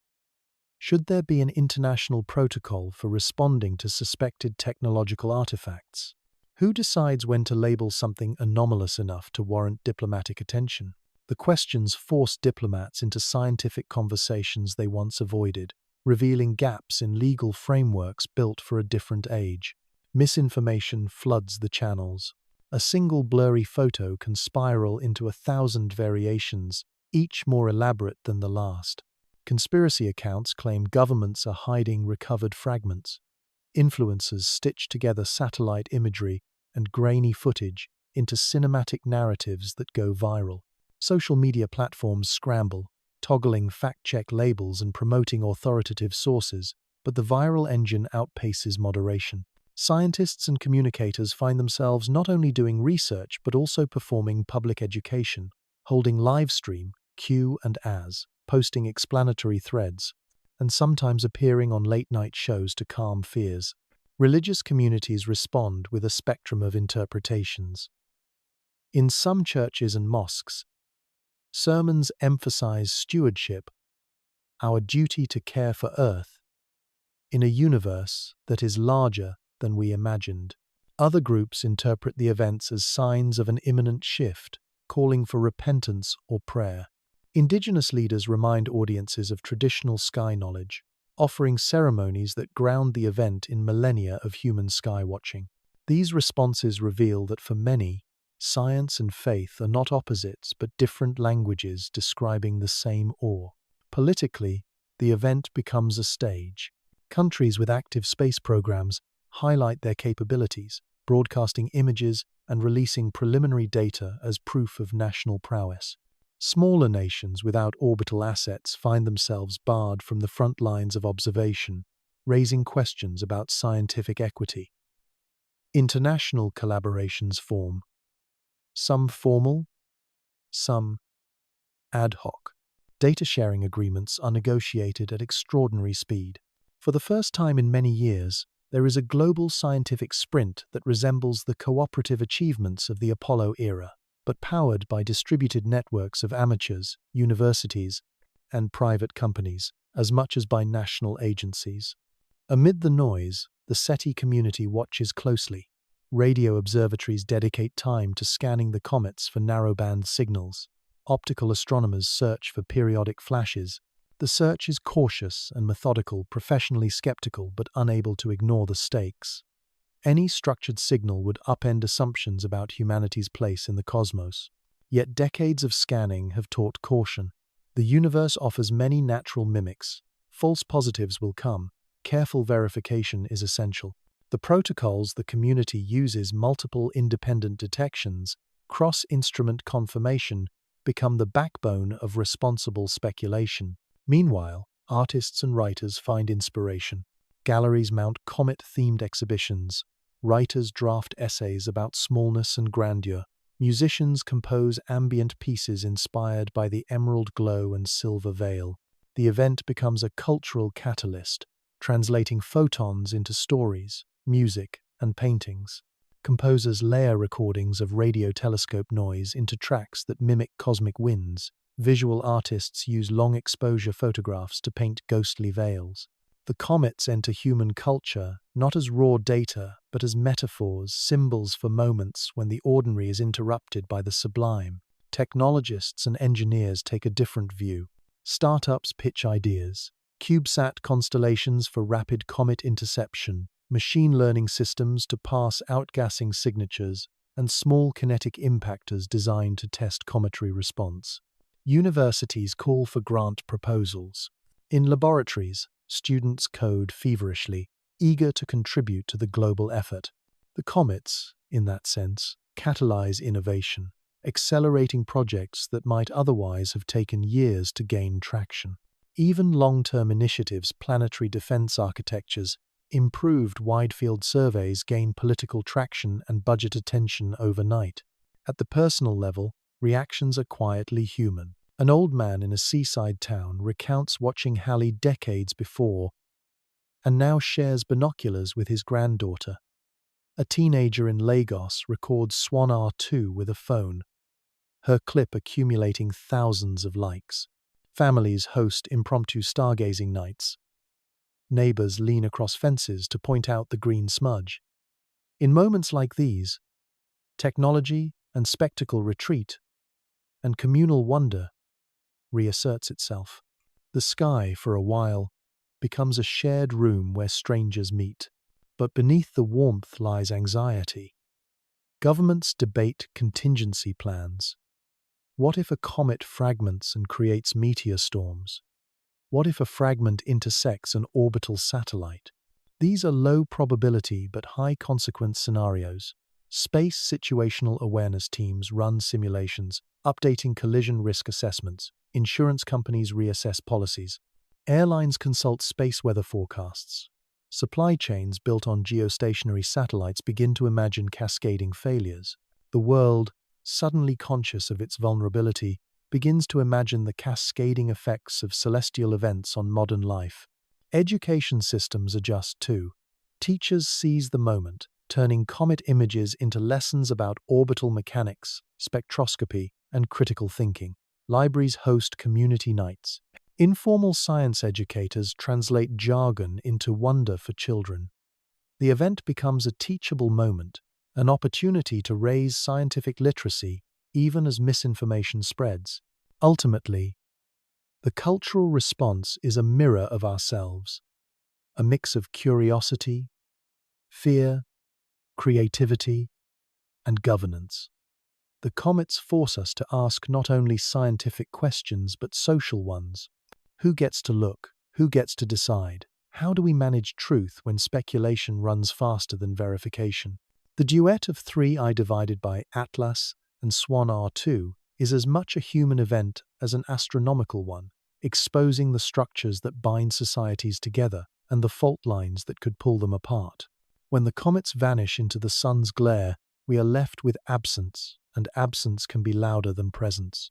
Should there be an international protocol for responding to suspected technological artifacts? Who decides when to label something anomalous enough to warrant diplomatic attention? The questions force diplomats into scientific conversations they once avoided, revealing gaps in legal frameworks built for a different age. Misinformation floods the channels. A single blurry photo can spiral into 1,000 variations, each more elaborate than the last. Conspiracy accounts claim governments are hiding recovered fragments. Influencers stitch together satellite imagery and grainy footage into cinematic narratives that go viral. Social media platforms scramble, toggling fact-check labels and promoting authoritative sources, but the viral engine outpaces moderation. Scientists and communicators find themselves not only doing research but also performing public education, holding live stream, Q and As, posting explanatory threads, and sometimes appearing on late-night shows to calm fears. Religious communities respond with a spectrum of interpretations. In some churches and mosques, sermons emphasize stewardship, our duty to care for Earth, in a universe that is larger than we imagined. Other groups interpret the events as signs of an imminent shift, calling for repentance or prayer. Indigenous leaders remind audiences of traditional sky knowledge, offering ceremonies that ground the event in millennia of human skywatching. These responses reveal that for many, science and faith are not opposites but different languages describing the same awe. Politically, the event becomes a stage. Countries with active space programs highlight their capabilities, broadcasting images and releasing preliminary data as proof of national prowess. Smaller nations without orbital assets find themselves barred from the front lines of observation, raising questions about scientific equity. International collaborations form, some formal, some ad hoc. Data sharing agreements are negotiated at extraordinary speed. For the first time in many years, there is a global scientific sprint that resembles the cooperative achievements of the Apollo era, but powered by distributed networks of amateurs, universities, and private companies, as much as by national agencies. Amid the noise, the SETI community watches closely. Radio observatories dedicate time to scanning the comets for narrowband signals. Optical astronomers search for periodic flashes. The search is cautious and methodical, professionally skeptical but unable to ignore the stakes. Any structured signal would upend assumptions about humanity's place in the cosmos. Yet decades of scanning have taught caution. The universe offers many natural mimics. False positives will come. Careful verification is essential. The protocols the community uses, multiple independent detections, cross-instrument confirmation, become the backbone of responsible speculation. Meanwhile, artists and writers find inspiration. Galleries mount comet-themed exhibitions. Writers draft essays about smallness and grandeur. Musicians compose ambient pieces inspired by the emerald glow and silver veil. The event becomes a cultural catalyst, translating photons into stories, music, and paintings. Composers layer recordings of radio telescope noise into tracks that mimic cosmic winds. Visual artists use long-exposure photographs to paint ghostly veils. The comets enter human culture not as raw data, but as metaphors, symbols for moments when the ordinary is interrupted by the sublime. Technologists and engineers take a different view. Startups pitch ideas. CubeSat constellations for rapid comet interception, machine learning systems to parse outgassing signatures, and small kinetic impactors designed to test cometary response. Universities call for grant proposals. In laboratories, students code feverishly, eager to contribute to the global effort. The comets, in that sense, catalyze innovation, accelerating projects that might otherwise have taken years to gain traction. Even long-term initiatives, planetary defense architectures, improved wide-field surveys gain political traction and budget attention overnight. At the personal level, reactions are quietly human. An old man in a seaside town recounts watching Halley decades before and now shares binoculars with his granddaughter. A teenager in Lagos records Swan R2 with a phone, her clip accumulating thousands of likes. Families host impromptu stargazing nights. Neighbors lean across fences to point out the green smudge. In moments like these, technology and spectacle retreat, and communal wonder reasserts itself. The sky, for a while, becomes a shared room where strangers meet. But beneath the warmth lies anxiety. Governments debate contingency plans. What if a comet fragments and creates meteor storms? What if a fragment intersects an orbital satellite? These are low probability but high consequence scenarios. Space situational awareness teams run simulations, updating collision risk assessments. Insurance companies reassess policies. Airlines consult space weather forecasts. Supply chains built on geostationary satellites begin to imagine cascading failures. The world, suddenly conscious of its vulnerability, begins to imagine the cascading effects of celestial events on modern life. Education systems adjust too. Teachers seize the moment, turning comet images into lessons about orbital mechanics, spectroscopy, and critical thinking. Libraries host community nights. Informal science educators translate jargon into wonder for children. The event becomes a teachable moment, an opportunity to raise scientific literacy even as misinformation spreads. Ultimately, the cultural response is a mirror of ourselves, a mix of curiosity, fear, creativity, and governance. The comets force us to ask not only scientific questions but social ones. Who gets to look? Who gets to decide? How do we manage truth when speculation runs faster than verification? The duet of 3I divided by Atlas and Swan R2 is as much a human event as an astronomical one, exposing the structures that bind societies together and the fault lines that could pull them apart. When the comets vanish into the sun's glare, we are left with absence, and absence can be louder than presence.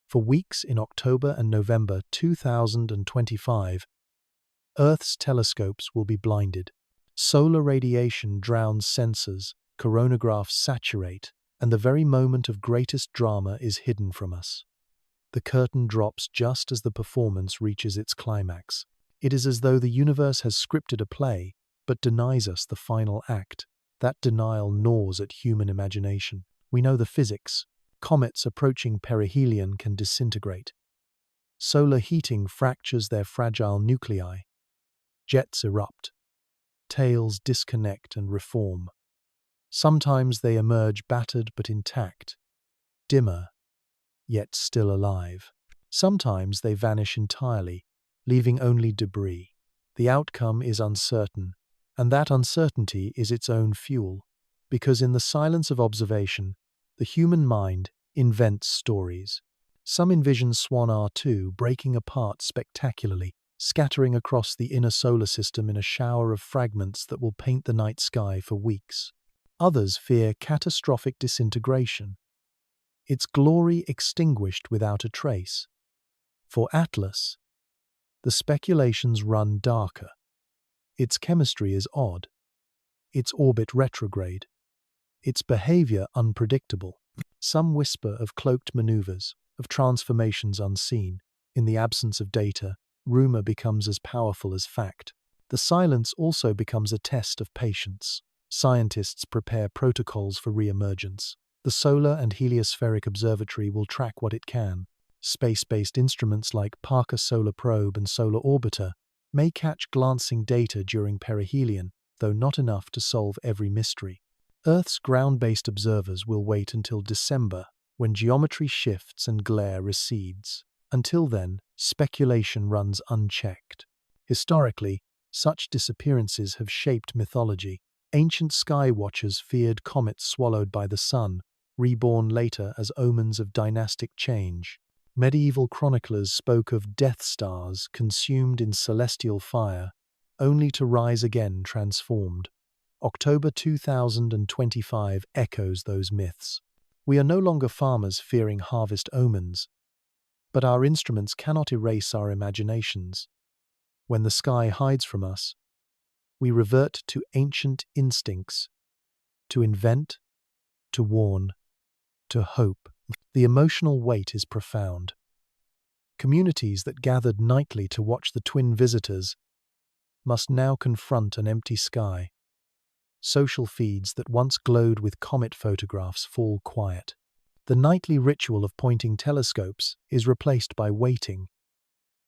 For weeks in October and November 2025, Earth's telescopes will be blinded. Solar radiation drowns sensors, coronagraphs saturate, and the very moment of greatest drama is hidden from us. The curtain drops just as the performance reaches its climax. It is as though the universe has scripted a play, but denies us the final act. That denial gnaws at human imagination. We know the physics. Comets approaching perihelion can disintegrate. Solar heating fractures their fragile nuclei. Jets erupt. Tails disconnect and reform. Sometimes they emerge battered but intact, dimmer, yet still alive. Sometimes they vanish entirely, leaving only debris. The outcome is uncertain, and that uncertainty is its own fuel, because in the silence of observation, the human mind invents stories. Some envision Swan R2 breaking apart spectacularly, scattering across the inner solar system in a shower of fragments that will paint the night sky for weeks. Others fear catastrophic disintegration, its glory extinguished without a trace. For Atlas, the speculations run darker. Its chemistry is odd, its orbit retrograde, its behavior unpredictable. Some whisper of cloaked maneuvers, of transformations unseen. In the absence of data, rumor becomes as powerful as fact. The silence also becomes a test of patience. Scientists prepare protocols for re-emergence. The Solar and Heliospheric Observatory will track what it can. Space-based instruments like Parker Solar Probe and Solar Orbiter may catch glancing data during perihelion, though not enough to solve every mystery. Earth's ground-based observers will wait until December, when geometry shifts and glare recedes. Until then, speculation runs unchecked. Historically, such disappearances have shaped mythology. Ancient sky watchers feared comets swallowed by the sun, reborn later as omens of dynastic change. Medieval chroniclers spoke of Death Stars consumed in celestial fire, only to rise again transformed. October 2025 echoes those myths. We are no longer farmers fearing harvest omens, but our instruments cannot erase our imaginations. When the sky hides from us, we revert to ancient instincts, to invent, to warn, to hope. The emotional weight is profound. Communities that gathered nightly to watch the twin visitors must now confront an empty sky. Social feeds that once glowed with comet photographs fall quiet. The nightly ritual of pointing telescopes is replaced by waiting.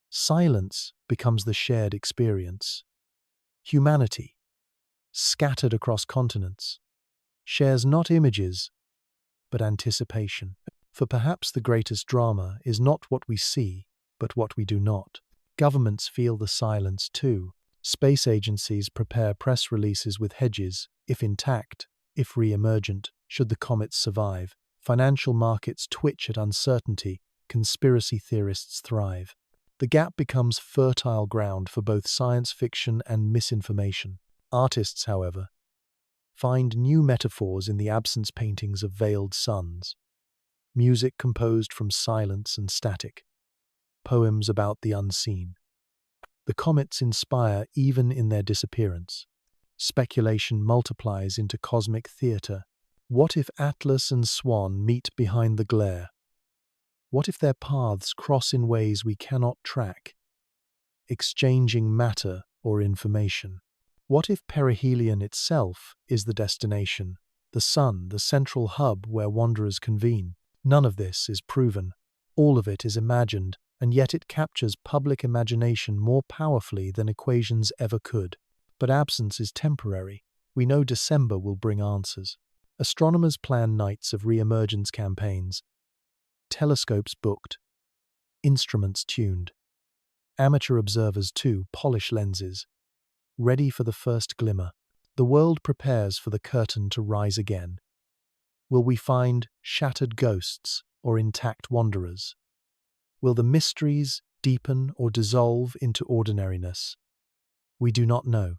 Silence becomes the shared experience. Humanity, scattered across continents, shares not images, but anticipation. For perhaps the greatest drama is not what we see, but what we do not. Governments feel the silence too. Space agencies prepare press releases with hedges, if intact, if re-emergent, should the comets survive. Financial markets twitch at uncertainty, conspiracy theorists thrive. The gap becomes fertile ground for both science fiction and misinformation. Artists, however, find new metaphors in the absence paintings of veiled suns. Music composed from silence and static. Poems about the unseen. The comets inspire even in their disappearance. Speculation multiplies into cosmic theatre. What if Atlas and Swan meet behind the glare? What if their paths cross in ways we cannot track, exchanging matter or information? What if perihelion itself is the destination, the sun, the central hub where wanderers convene? None of this is proven. All of it is imagined, and yet it captures public imagination more powerfully than equations ever could. But absence is temporary. We know December will bring answers. Astronomers plan nights of re-emergence campaigns. Telescopes booked. Instruments tuned. Amateur observers, too, polish lenses, ready for the first glimmer. The world prepares for the curtain to rise again. Will we find shattered ghosts or intact wanderers? Will the mysteries deepen or dissolve into ordinariness? We do not know.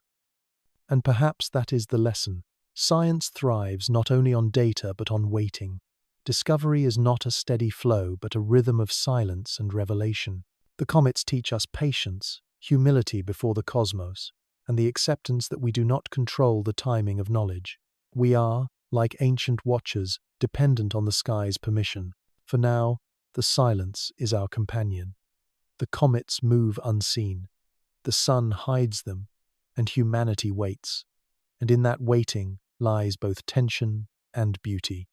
And perhaps that is the lesson. Science thrives not only on data but on waiting. Discovery is not a steady flow but a rhythm of silence and revelation. The comets teach us patience, humility before the cosmos, and the acceptance that we do not control the timing of knowledge. We are, like ancient watchers, dependent on the sky's permission. For now, the silence is our companion. The comets move unseen. The sun hides them, and humanity waits. And in that waiting, lies both tension and beauty.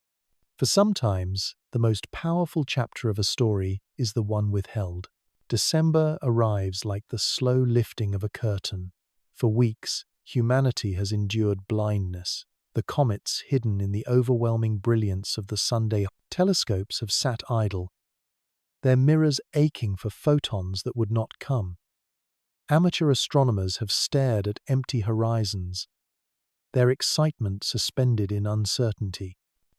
For sometimes, the most powerful chapter of a story is the one withheld. December arrives like the slow lifting of a curtain. For weeks, humanity has endured blindness. The comets hidden in the overwhelming brilliance of the Sunday telescopes have sat idle, their mirrors aching for photons that would not come. Amateur astronomers have stared at empty horizons, their excitement suspended in uncertainty.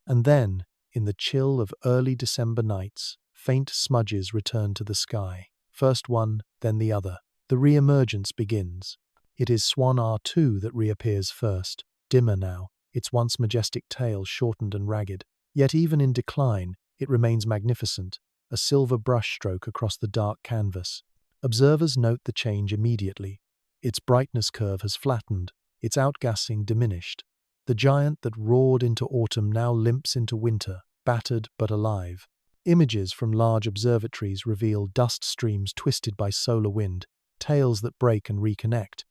And then, in the chill of early December nights, faint smudges return to the sky. First one, then the other. The re-emergence begins. It is Swan R2 that reappears first, dimmer now, its once majestic tail shortened and ragged. Yet even in decline, it remains magnificent, a silver brushstroke across the dark canvas. Observers note the change immediately. Its brightness curve has flattened, its outgassing diminished. The giant that roared into autumn now limps into winter, battered but alive. Images from large observatories reveal dust streams twisted by solar wind, tails that break and reconnect.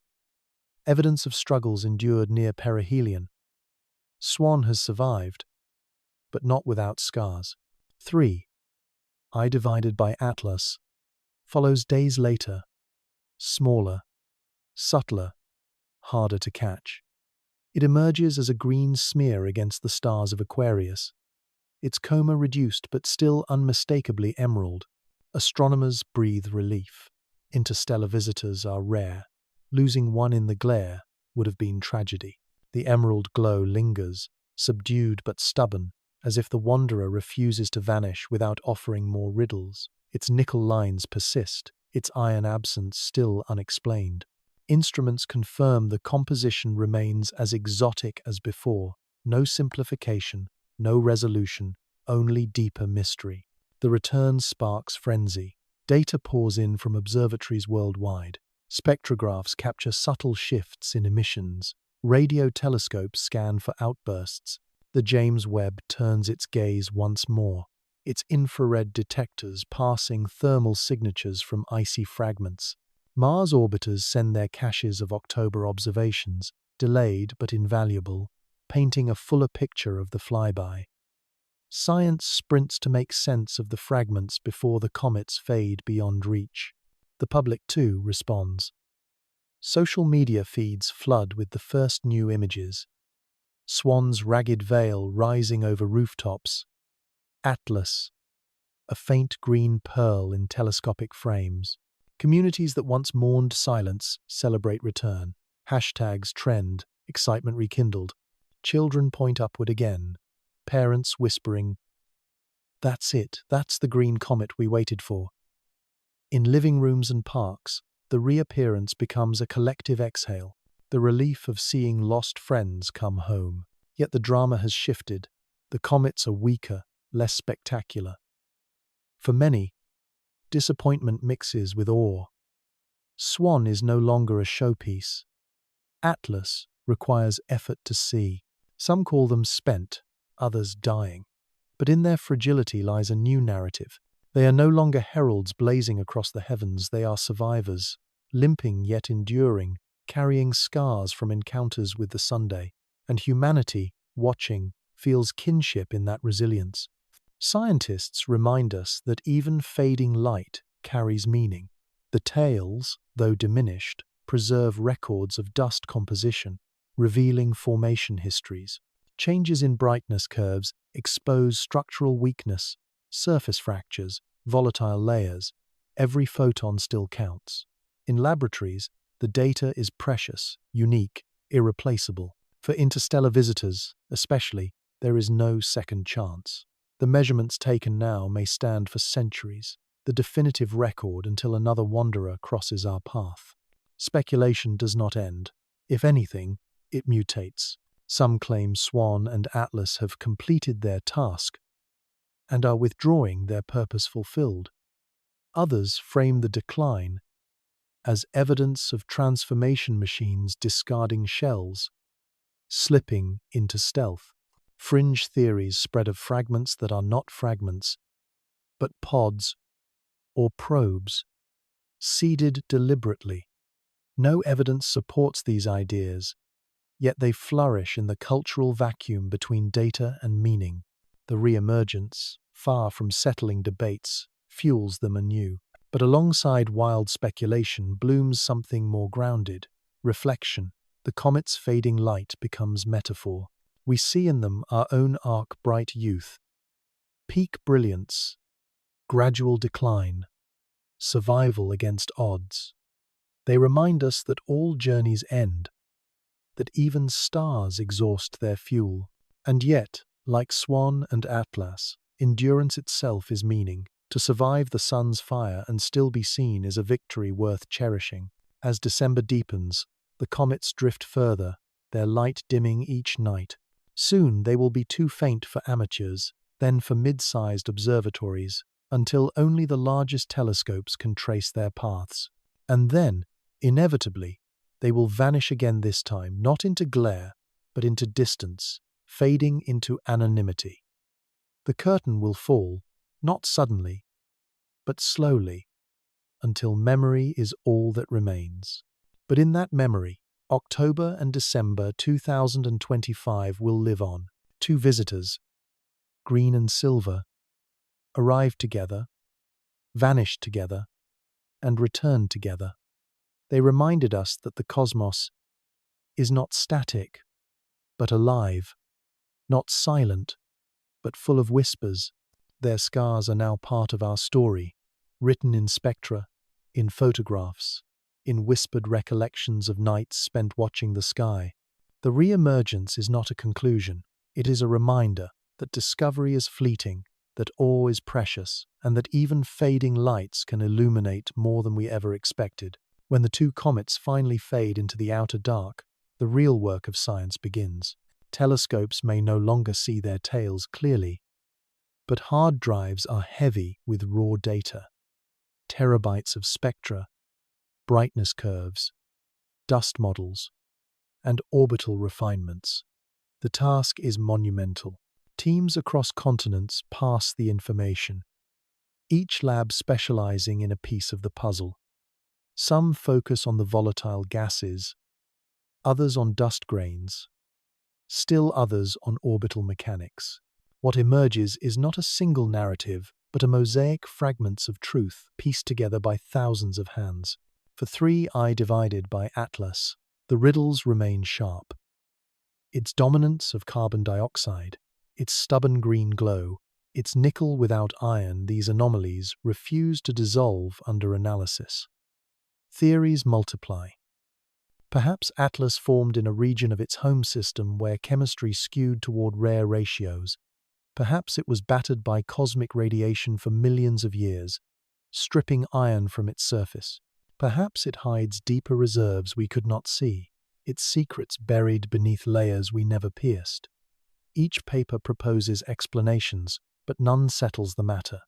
Evidence of struggles endured near perihelion. Swan has survived, but not without scars. 3. Eye divided by Atlas follows days later, smaller, subtler, harder to catch. It emerges as a green smear against the stars of Aquarius, its coma reduced but still unmistakably emerald. Astronomers breathe relief. Interstellar visitors are rare. Losing one in the glare would have been tragedy. The emerald glow lingers, subdued but stubborn, as if the wanderer refuses to vanish without offering more riddles. Its nickel lines persist, its iron absence still unexplained. Instruments confirm the composition remains as exotic as before. No simplification, no resolution, only deeper mystery. The return sparks frenzy. Data pours in from observatories worldwide. Spectrographs capture subtle shifts in emissions. Radio telescopes scan for outbursts. The James Webb turns its gaze once more, its infrared detectors passing thermal signatures from icy fragments. Mars orbiters send their caches of October observations, delayed but invaluable, painting a fuller picture of the flyby. Science sprints to make sense of the fragments before the comets fade beyond reach. The public, too, responds. Social media feeds flood with the first new images. Swan's ragged veil rising over rooftops. Atlas, a faint green pearl in telescopic frames. Communities that once mourned silence celebrate return. Hashtags trend, excitement rekindled. Children point upward again. Parents whispering, "That's it, that's the green comet we waited for." In living rooms and parks, the reappearance becomes a collective exhale, the relief of seeing lost friends come home. Yet the drama has shifted. The comets are weaker, less spectacular. For many, disappointment mixes with awe. Swan is no longer a showpiece. Atlas requires effort to see. Some call them spent, others dying. But in their fragility lies a new narrative. They are no longer heralds blazing across the heavens, they are survivors, limping yet enduring, carrying scars from encounters with the Sunday. And humanity, watching, feels kinship in that resilience. Scientists remind us that even fading light carries meaning. The tails, though diminished, preserve records of dust composition, revealing formation histories. Changes in brightness curves expose structural weakness, surface fractures, volatile layers. Every photon still counts. In laboratories, the data is precious, unique, irreplaceable. For interstellar visitors, especially, there is no second chance. The measurements taken now may stand for centuries, the definitive record until another wanderer crosses our path. Speculation does not end. If anything, it mutates. Some claim Swan and Atlas have completed their task and are withdrawing, their purpose fulfilled. Others frame the decline as evidence of transformation machines discarding shells, slipping into stealth. Fringe theories spread of fragments that are not fragments, but pods or probes, seeded deliberately. No evidence supports these ideas, yet they flourish in the cultural vacuum between data and meaning. The re-emergence, far from settling debates, fuels them anew. But alongside wild speculation blooms something more grounded: reflection. The comet's fading light becomes metaphor. We see in them our own arc-bright youth, peak brilliance, gradual decline, survival against odds. They remind us that all journeys end, that even stars exhaust their fuel. And yet, like Swan and Atlas, endurance itself is meaning. To survive the sun's fire and still be seen is a victory worth cherishing. As December deepens, the comets drift further, their light dimming each night. Soon they will be too faint for amateurs, then for mid-sized observatories, until only the largest telescopes can trace their paths. And then, inevitably, they will vanish again, this time not into glare, but into distance, fading into anonymity. The curtain will fall, not suddenly, but slowly, until memory is all that remains. But in that memory, October and December 2025 will live on. Two visitors, green and silver, arrived together, vanished together, and returned together. They reminded us that the cosmos is not static, but alive, not silent, but full of whispers. Their scars are now part of our story, written in spectra, in photographs, in whispered recollections of nights spent watching the sky. The re-emergence is not a conclusion, it is a reminder that discovery is fleeting, that awe is precious, and that even fading lights can illuminate more than we ever expected. When the two comets finally fade into the outer dark, the real work of science begins. Telescopes may no longer see their tails clearly, but hard drives are heavy with raw data. Terabytes of spectra, brightness curves, dust models, and orbital refinements. The task is monumental. Teams across continents pass the information, each lab specializing in a piece of the puzzle. Some focus on the volatile gases, others on dust grains, still others on orbital mechanics. What emerges is not a single narrative, but a mosaic fragments of truth pieced together by thousands of hands. For 3I divided by Atlas, the riddles remain sharp. Its dominance of carbon dioxide, its stubborn green glow, its nickel without iron, these anomalies refuse to dissolve under analysis. Theories multiply. Perhaps Atlas formed in a region of its home system where chemistry skewed toward rare ratios. Perhaps it was battered by cosmic radiation for millions of years, stripping iron from its surface. Perhaps it hides deeper reserves we could not see, its secrets buried beneath layers we never pierced. Each paper proposes explanations, but none settles the matter.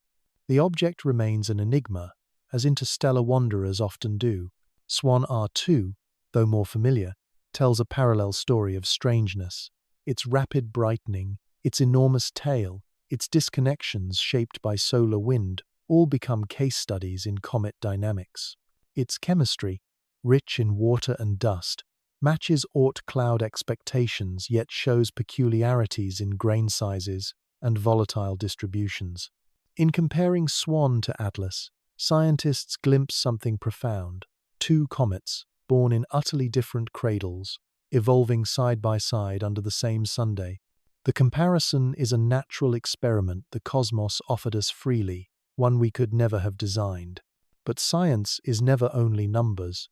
The object remains an enigma, as interstellar wanderers often do. Swan R2, though more familiar, tells a parallel story of strangeness. Its rapid brightening, its enormous tail, its disconnections shaped by solar wind, all become case studies in comet dynamics. Its chemistry, rich in water and dust, matches Oort cloud expectations yet shows peculiarities in grain sizes and volatile distributions. In comparing Swan to Atlas, scientists glimpse something profound. Two comets, born in utterly different cradles, evolving side by side under the same Sunday. The comparison is a natural experiment the cosmos offered us freely, one we could never have designed. But science is never only numbers.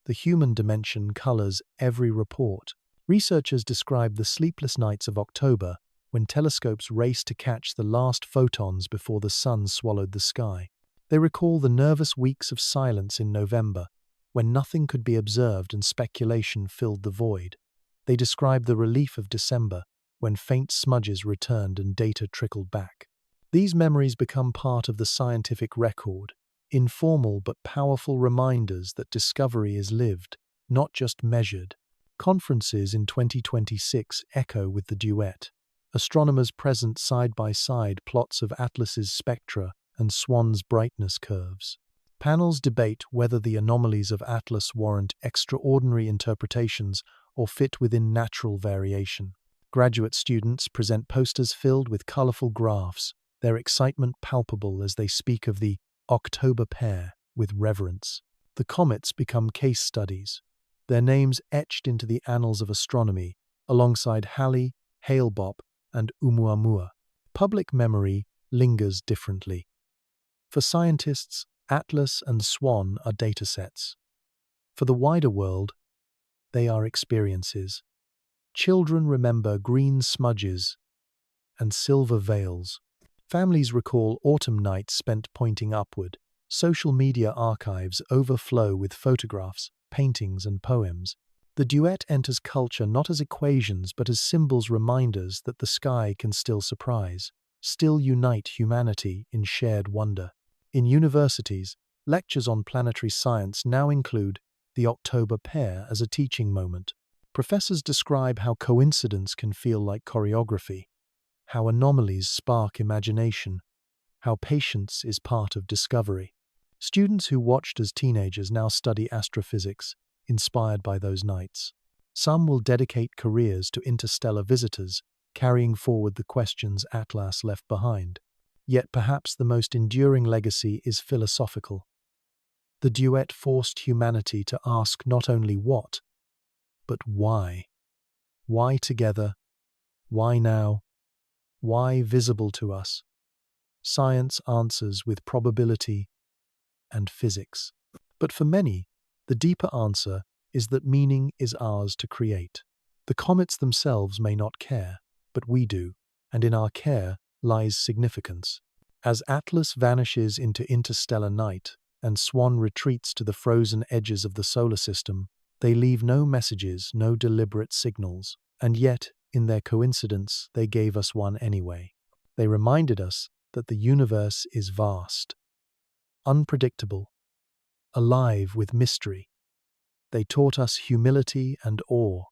The human dimension colors every report. Researchers describe the sleepless nights of October when telescopes raced to catch the last photons before the sun swallowed the sky. They recall the nervous weeks of silence in November, when nothing could be observed and speculation filled the void. They describe the relief of December, when faint smudges returned and data trickled back. These memories become part of the scientific record, informal but powerful reminders that discovery is lived, not just measured. Conferences in 2026 echo with the duet. Astronomers present side by side plots of Atlas's spectra and Swan's brightness curves. Panels debate whether the anomalies of Atlas warrant extraordinary interpretations or fit within natural variation. Graduate students present posters filled with colorful graphs, their excitement palpable as they speak of the October pair with reverence. The comets become case studies, their names etched into the annals of astronomy, alongside Halley, Hale-Bopp, and Oumuamua. Public memory lingers differently. For scientists, Atlas and Swan are datasets. For the wider world, they are experiences. Children remember green smudges and silver veils. Families recall autumn nights spent pointing upward. Social media archives overflow with photographs, paintings, and poems. The duet enters culture not as equations but as symbols, reminders that the sky can still surprise, still unite humanity in shared wonder. In universities, lectures on planetary science now include the October pair as a teaching moment. Professors describe how coincidence can feel like choreography, how anomalies spark imagination, how patience is part of discovery. Students who watched as teenagers now study astrophysics, inspired by those nights. Some will dedicate careers to interstellar visitors, carrying forward the questions Atlas left behind. Yet perhaps the most enduring legacy is philosophical. The duet forced humanity to ask not only what, but why. Why together? Why now? Why visible to us? Science answers with probability and physics. But for many, the deeper answer is that meaning is ours to create. The comets themselves may not care, but we do, and in our care lies significance. As Atlas vanishes into interstellar night and Swan retreats to the frozen edges of the solar system, they leave no messages, no deliberate signals, and yet, in their coincidence, they gave us one anyway. They reminded us that the universe is vast, unpredictable, alive with mystery. They taught us humility and awe,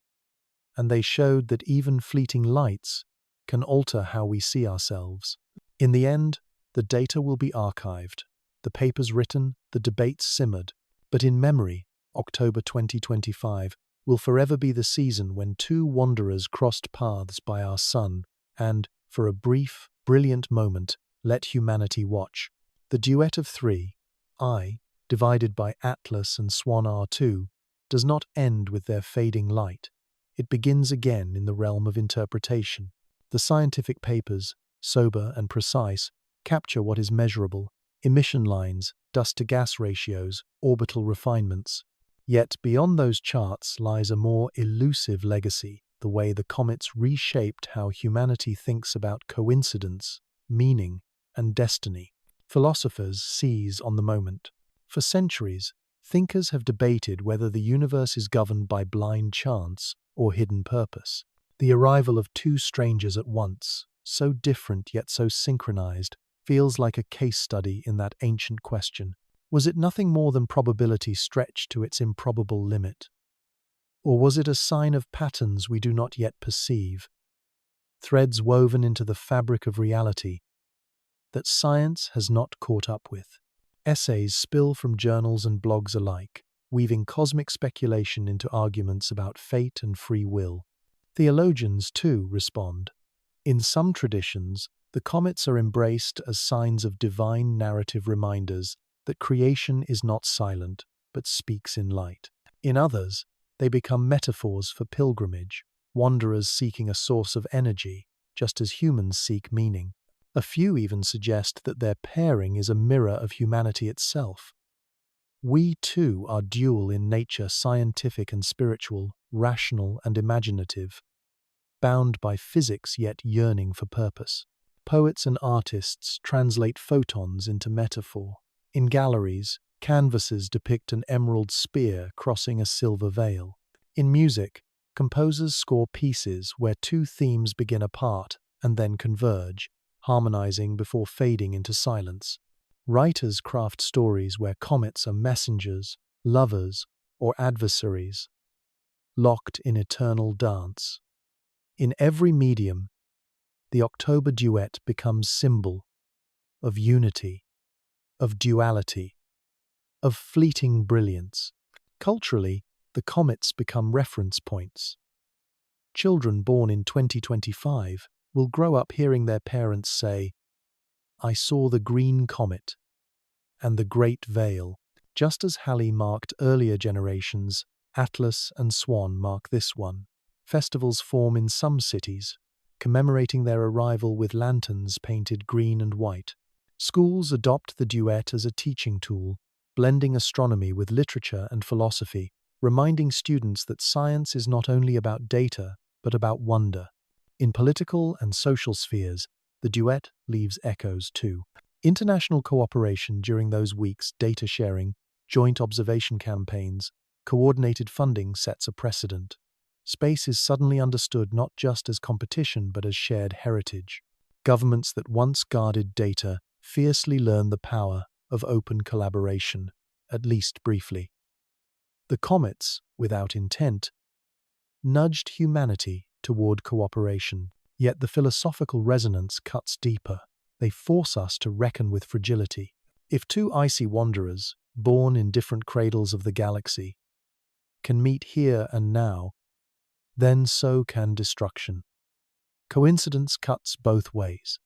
and they showed that even fleeting lights can alter how we see ourselves. In the end, the data will be archived, the papers written, the debates simmered, but in memory, October 2025 will forever be the season when two wanderers crossed paths by our sun and, for a brief, brilliant moment, let humanity watch. The duet of three, I, divided by Atlas and Swan R2, does not end with their fading light. It begins again in the realm of interpretation. The scientific papers, sober and precise, capture what is measurable: emission lines, dust-to-gas ratios, orbital refinements. Yet beyond those charts lies a more elusive legacy, the way the comets reshaped how humanity thinks about coincidence, meaning, and destiny. Philosophers seize on the moment. For centuries, thinkers have debated whether the universe is governed by blind chance or hidden purpose. The arrival of two strangers at once, so different yet so synchronized, feels like a case study in that ancient question. Was it nothing more than probability stretched to its improbable limit? Or was it a sign of patterns we do not yet perceive, threads woven into the fabric of reality that science has not caught up with? Essays spill from journals and blogs alike, weaving cosmic speculation into arguments about fate and free will. Theologians, too, respond. In some traditions, the comets are embraced as signs of divine narrative reminders that creation is not silent, but speaks in light. In others, they become metaphors for pilgrimage, wanderers seeking a source of energy, just as humans seek meaning. A few even suggest that their pairing is a mirror of humanity itself. We, too, are dual in nature, scientific and spiritual, rational and imaginative, bound by physics yet yearning for purpose. Poets and artists translate photons into metaphor. In galleries, canvases depict an emerald spear crossing a silver veil. In music, composers score pieces where two themes begin apart and then converge, harmonizing before fading into silence. Writers craft stories where comets are messengers, lovers, or adversaries, locked in eternal dance. In every medium, the October duet becomes symbol of unity, of duality, of fleeting brilliance. Culturally, The comets become reference points. Children born in 2025 will grow up hearing their parents say, "I saw the green comet," and the Great Veil. Just as Halley marked earlier generations, Atlas and Swan mark this one. Festivals form in some cities, commemorating their arrival with lanterns painted green and white. Schools adopt the duet as a teaching tool, blending astronomy with literature and philosophy, reminding students that science is not only about data, but about wonder. In political and social spheres, the duet leaves echoes too. International cooperation during those weeks, data sharing, joint observation campaigns, coordinated funding sets a precedent. Space is suddenly understood not just as competition but as shared heritage. Governments that once guarded data fiercely learn the power of open collaboration, at least briefly. The comets, without intent, nudged humanity toward cooperation. Yet the philosophical resonance cuts deeper. They force us to reckon with fragility. If two icy wanderers, born in different cradles of the galaxy, can meet here and now, then so can destruction. Coincidence cuts both ways.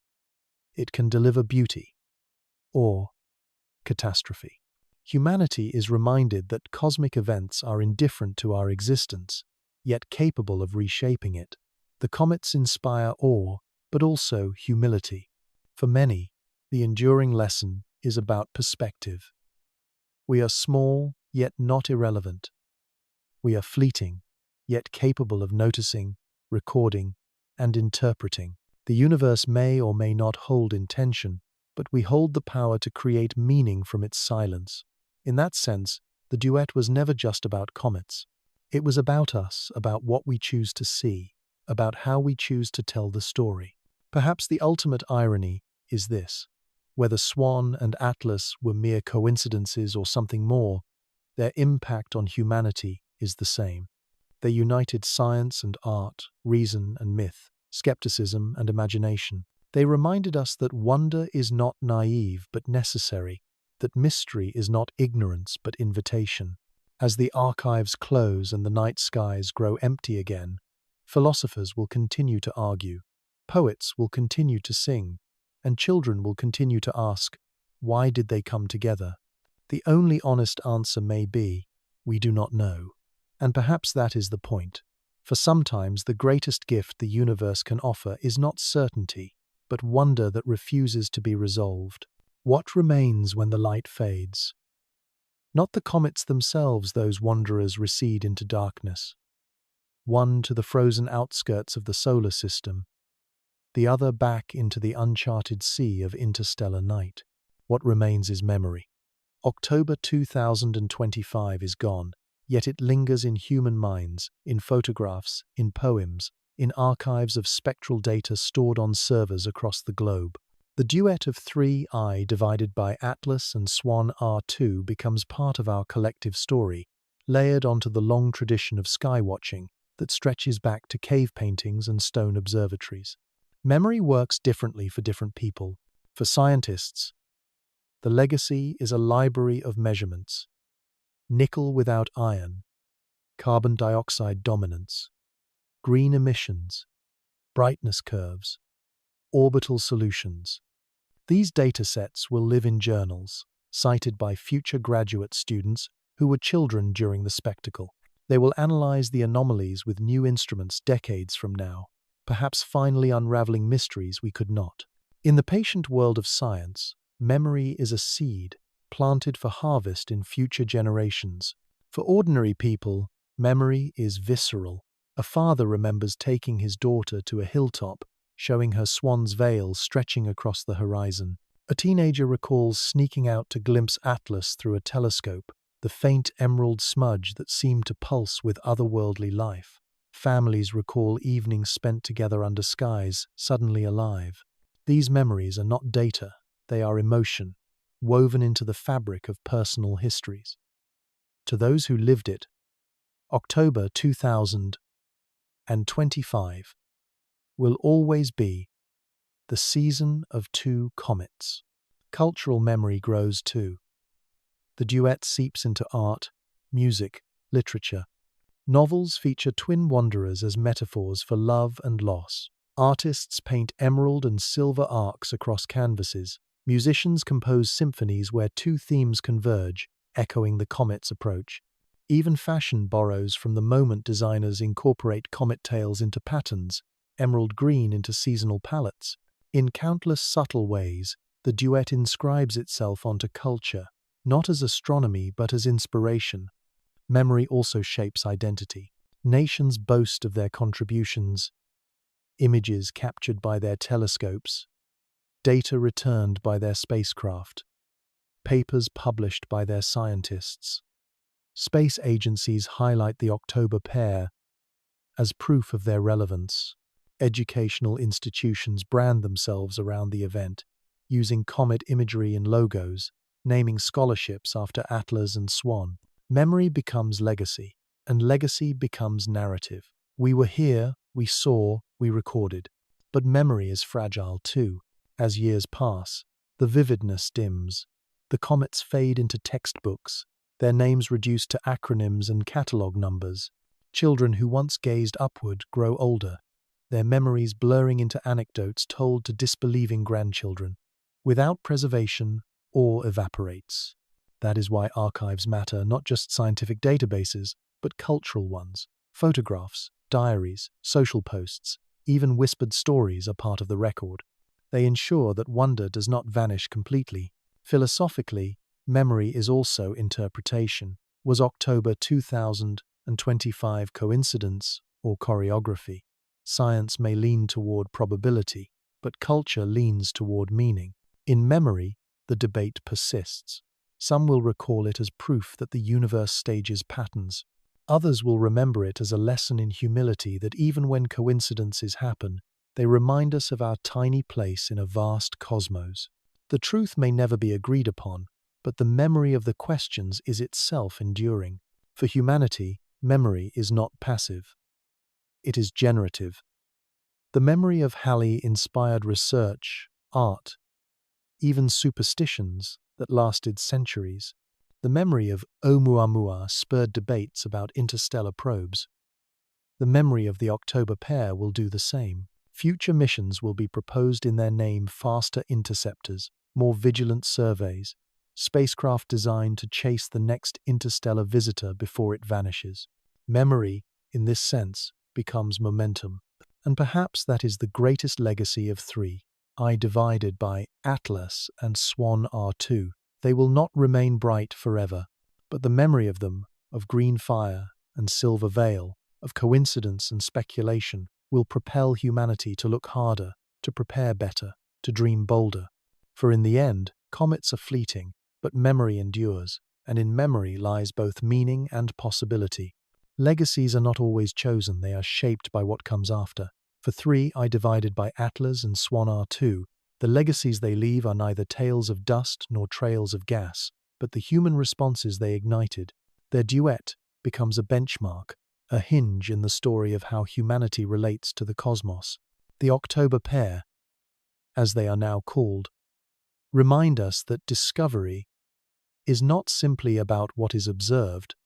It can deliver beauty or catastrophe. Humanity is reminded that cosmic events are indifferent to our existence, yet capable of reshaping it. The comets inspire awe, but also humility. For many, the enduring lesson is about perspective. We are small, yet not irrelevant. We are fleeting, yet capable of noticing, recording, and interpreting. The universe may or may not hold intention, but we hold the power to create meaning from its silence. In that sense, the duet was never just about comets. It was about us, about what we choose to see, about how we choose to tell the story. Perhaps the ultimate irony is this: whether Swan and Atlas were mere coincidences or something more, their impact on humanity is the same. They united science and art, reason and myth, skepticism and imagination. They reminded us that wonder is not naive but necessary, that mystery is not ignorance but invitation. As the archives close and the night skies grow empty again, philosophers will continue to argue, poets will continue to sing, and children will continue to ask, why did they come together? The only honest answer may be, we do not know. And perhaps that is the point. For sometimes the greatest gift the universe can offer is not certainty, but wonder that refuses to be resolved. What remains when the light fades? Not the comets themselves, those wanderers recede into darkness. One to the frozen outskirts of the solar system, the other back into the uncharted sea of interstellar night. What remains is memory. October 2025 is gone, yet it lingers in human minds, in photographs, in poems, in archives of spectral data stored on servers across the globe. The duet of 3I divided by Atlas and Swan R2 becomes part of our collective story, layered onto the long tradition of skywatching that stretches back to cave paintings and stone observatories. Memory works differently for different people. For scientists, the legacy is a library of measurements: nickel without iron, carbon dioxide dominance, green emissions, brightness curves, orbital solutions. These datasets will live in journals, cited by future graduate students who were children during the spectacle. They will analyze the anomalies with new instruments decades from now, perhaps finally unraveling mysteries we could not. In the patient world of science, memory is a seed planted for harvest in future generations. For ordinary people, memory is visceral. A father remembers taking his daughter to a hilltop, showing her swan's veil stretching across the horizon. A teenager recalls sneaking out to glimpse Atlas through a telescope, the faint emerald smudge that seemed to pulse with otherworldly life. Families recall evenings spent together under skies suddenly alive. These memories are not data, they are emotion, woven into the fabric of personal histories. To those who lived it, October 2025 will always be the season of two comets. Cultural memory grows too. The duet seeps into art, music, literature, Novels feature twin wanderers as metaphors for love and loss. Artists paint emerald and silver arcs across canvases. Musicians compose symphonies where two themes converge, echoing the comet's approach. Even fashion borrows from the moment. Designers incorporate comet tails into patterns, emerald green into seasonal palettes. In countless subtle ways, the duet inscribes itself onto culture, not as astronomy but as inspiration. Memory also shapes identity. Nations boast of their contributions, images captured by their telescopes, data returned by their spacecraft, papers published by their scientists. Space agencies highlight the October pair as proof of their relevance. Educational institutions brand themselves around the event, using comet imagery in logos, naming scholarships after Atlas and Swan. Memory becomes legacy, and legacy becomes narrative. We were here, we saw, we recorded. But memory is fragile too. As years pass, the vividness dims. The comets fade into textbooks, their names reduced to acronyms and catalogue numbers. Children who once gazed upward grow older, their memories blurring into anecdotes told to disbelieving grandchildren. Without preservation, awe evaporates. That is why archives matter, not just scientific databases, but cultural ones. Photographs, diaries, social posts, even whispered stories are part of the record. They ensure that wonder does not vanish completely. Philosophically, memory is also interpretation. Was October 2025 coincidence or choreography? Science may lean toward probability, but culture leans toward meaning. In memory, the debate persists. Some will recall it as proof that the universe stages patterns. Others will remember it as a lesson in humility that even when coincidences happen, they remind us of our tiny place in a vast cosmos. The truth may never be agreed upon, but the memory of the questions is itself enduring. For humanity, memory is not passive. It is generative. The memory of Halley inspired research, art, even superstitions that lasted centuries. The memory of Oumuamua spurred debates about interstellar probes. The memory of the October pair will do the same. Future missions will be proposed in their name: faster interceptors, more vigilant surveys, spacecraft designed to chase the next interstellar visitor before it vanishes. Memory, in this sense, becomes momentum. And perhaps that is the greatest legacy of three. I divided by Atlas and Swan R2. They will not remain bright forever, but the memory of them, of green fire and silver veil, of coincidence and speculation, will propel humanity to look harder, to prepare better, to dream bolder. For in the end, comets are fleeting, but memory endures, and in memory lies both meaning and possibility. Legacies are not always chosen, they are shaped by what comes after. For three, I divided by Atlas and Swan R2. The legacies they leave are neither tales of dust nor trails of gas, but the human responses they ignited. Their duet becomes a benchmark, a hinge in the story of how humanity relates to the cosmos. The October pair, as they are now called, remind us that discovery is not simply about what is observed,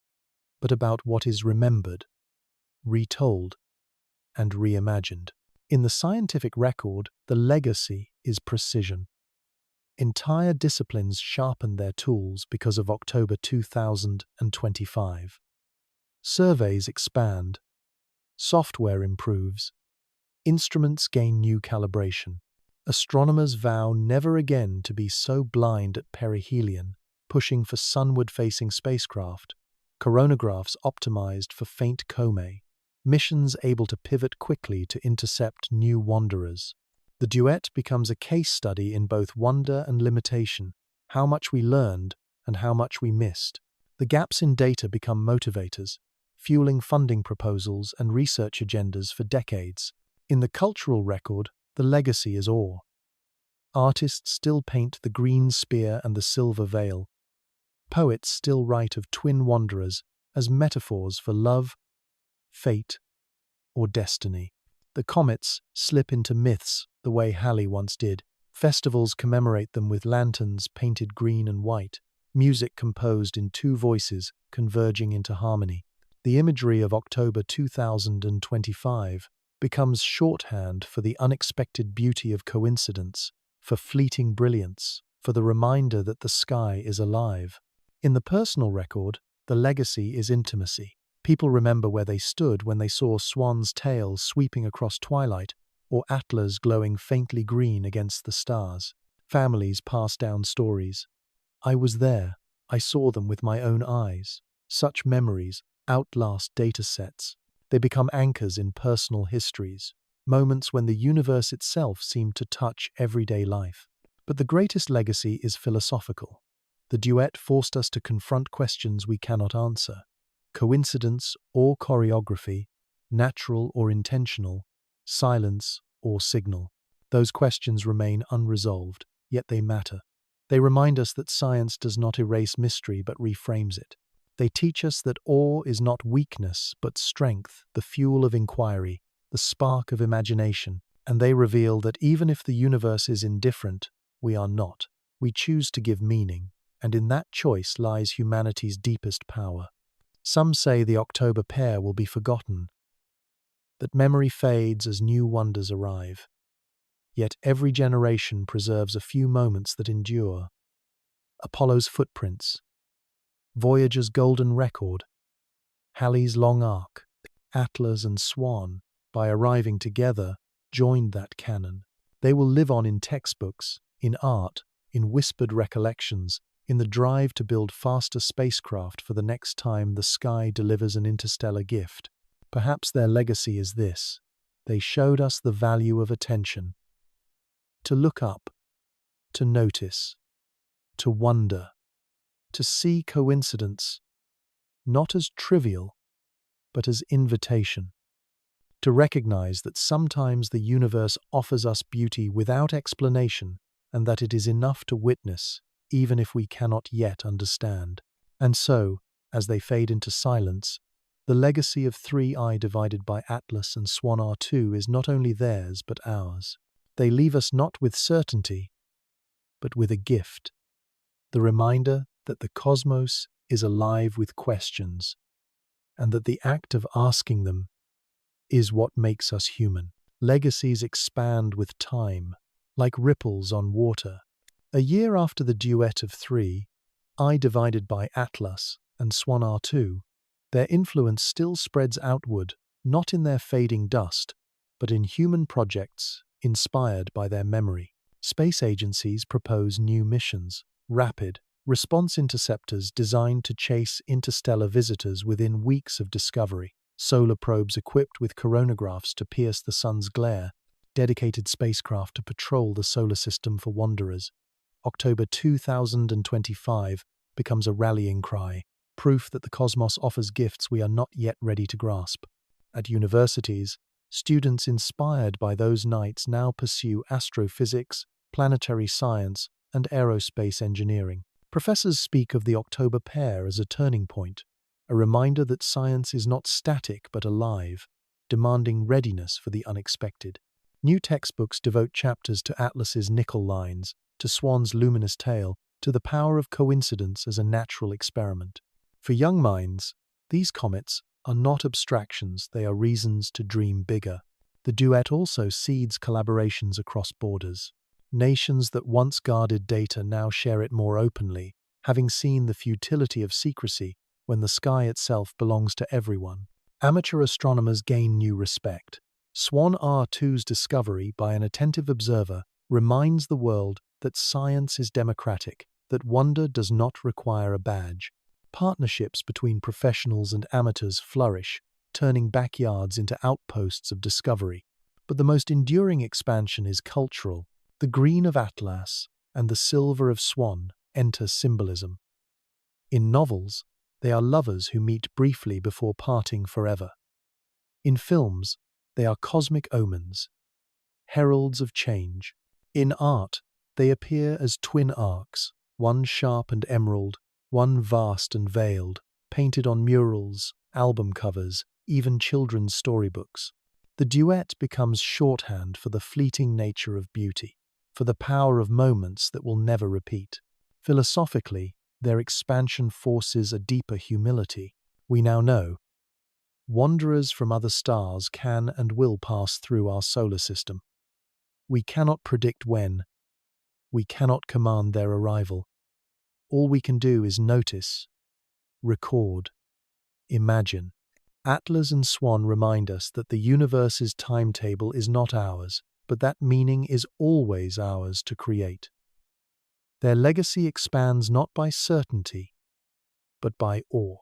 but about what is remembered, retold, and reimagined. In the scientific record, the legacy is precision. Entire disciplines sharpen their tools because of October 2025. Surveys expand, software improves, instruments gain new calibration. Astronomers vow never again to be so blind at perihelion, pushing for sunward-facing spacecraft, coronagraphs optimized for faint comae, missions able to pivot quickly to intercept new wanderers. The duet becomes a case study in both wonder and limitation, how much we learned and how much we missed. The gaps in data become motivators, fueling funding proposals and research agendas for decades. In the cultural record, the legacy is awe. Artists still paint the green spear and the silver veil. Poets still write of twin wanderers as metaphors for love, fate, or destiny. The comets slip into myths the way Halley once did. Festivals commemorate them with lanterns painted green and white, music composed in two voices converging into harmony. The imagery of October 2025 becomes shorthand for the unexpected beauty of coincidence, for fleeting brilliance, for the reminder that the sky is alive. In the personal record, the legacy is intimacy. People remember where they stood when they saw Swan's tail sweeping across twilight, or Atlas glowing faintly green against the stars. Families pass down stories. I was there. I saw them with my own eyes. Such memories outlast data sets. They become anchors in personal histories, moments when the universe itself seemed to touch everyday life. But the greatest legacy is philosophical. The duet forced us to confront questions we cannot answer. Coincidence or choreography, natural or intentional, silence or signal. Those questions remain unresolved, yet they matter. They remind us that science does not erase mystery but reframes it. They teach us that awe is not weakness but strength, the fuel of inquiry, the spark of imagination. And they reveal that even if the universe is indifferent, we are not. We choose to give meaning, and in that choice lies humanity's deepest power. Some say the October pair will be forgotten, that memory fades as new wonders arrive. Yet every generation preserves a few moments that endure. Apollo's footprints, Voyager's golden record, Halley's long arc, Atlas and Swan, by arriving together, joined that canon. They will live on in textbooks, in art, in whispered recollections, in the drive to build faster spacecraft for the next time the sky delivers an interstellar gift. Perhaps their legacy is this: they showed us the value of attention. To look up, to notice, to wonder, to see coincidence, not as trivial, but as invitation. To recognize that sometimes the universe offers us beauty without explanation, and that it is enough to witness, even if we cannot yet understand. And so, as they fade into silence, the legacy of 3I divided by Atlas and Swan R2 is not only theirs but ours. They leave us not with certainty, but with a gift, the reminder that the cosmos is alive with questions, and that the act of asking them is what makes us human. Legacies expand with time, like ripples on water. A year after the duet of 3I divided by Atlas and Swan R2, their influence still spreads outward, not in their fading dust, but in human projects inspired by their memory. Space agencies propose new missions, rapid, response interceptors designed to chase interstellar visitors within weeks of discovery, solar probes equipped with coronagraphs to pierce the sun's glare, dedicated spacecraft to patrol the solar system for wanderers. October 2025 becomes a rallying cry, proof that the cosmos offers gifts we are not yet ready to grasp. At universities, students inspired by those nights now pursue astrophysics, planetary science, and aerospace engineering. Professors speak of the October pair as a turning point, a reminder that science is not static but alive, demanding readiness for the unexpected. New textbooks devote chapters to Atlas's nickel lines, to Swan's luminous tail, to the power of coincidence as a natural experiment. For young minds, these comets are not abstractions, they are reasons to dream bigger. The duet also seeds collaborations across borders. Nations that once guarded data now share it more openly, having seen the futility of secrecy when the sky itself belongs to everyone. Amateur astronomers gain new respect. Swan R2's discovery by an attentive observer reminds the world that science is democratic, that wonder does not require a badge. Partnerships between professionals and amateurs flourish, turning backyards into outposts of discovery. But the most enduring expansion is cultural. The green of Atlas and the silver of Swan enter symbolism. In novels, they are lovers who meet briefly before parting forever. In films, they are cosmic omens, heralds of change. In art, they appear as twin arcs, one sharp and emerald, one vast and veiled, painted on murals, album covers, even children's storybooks. The duet becomes shorthand for the fleeting nature of beauty, for the power of moments that will never repeat. Philosophically, their expansion forces a deeper humility. We now know Wanderers from other stars can and will pass through our solar system. We cannot predict when. We cannot command their arrival. All we can do is notice, record, imagine. Atlas and Swan remind us that the universe's timetable is not ours, but that meaning is always ours to create. Their legacy expands not by certainty, but by awe.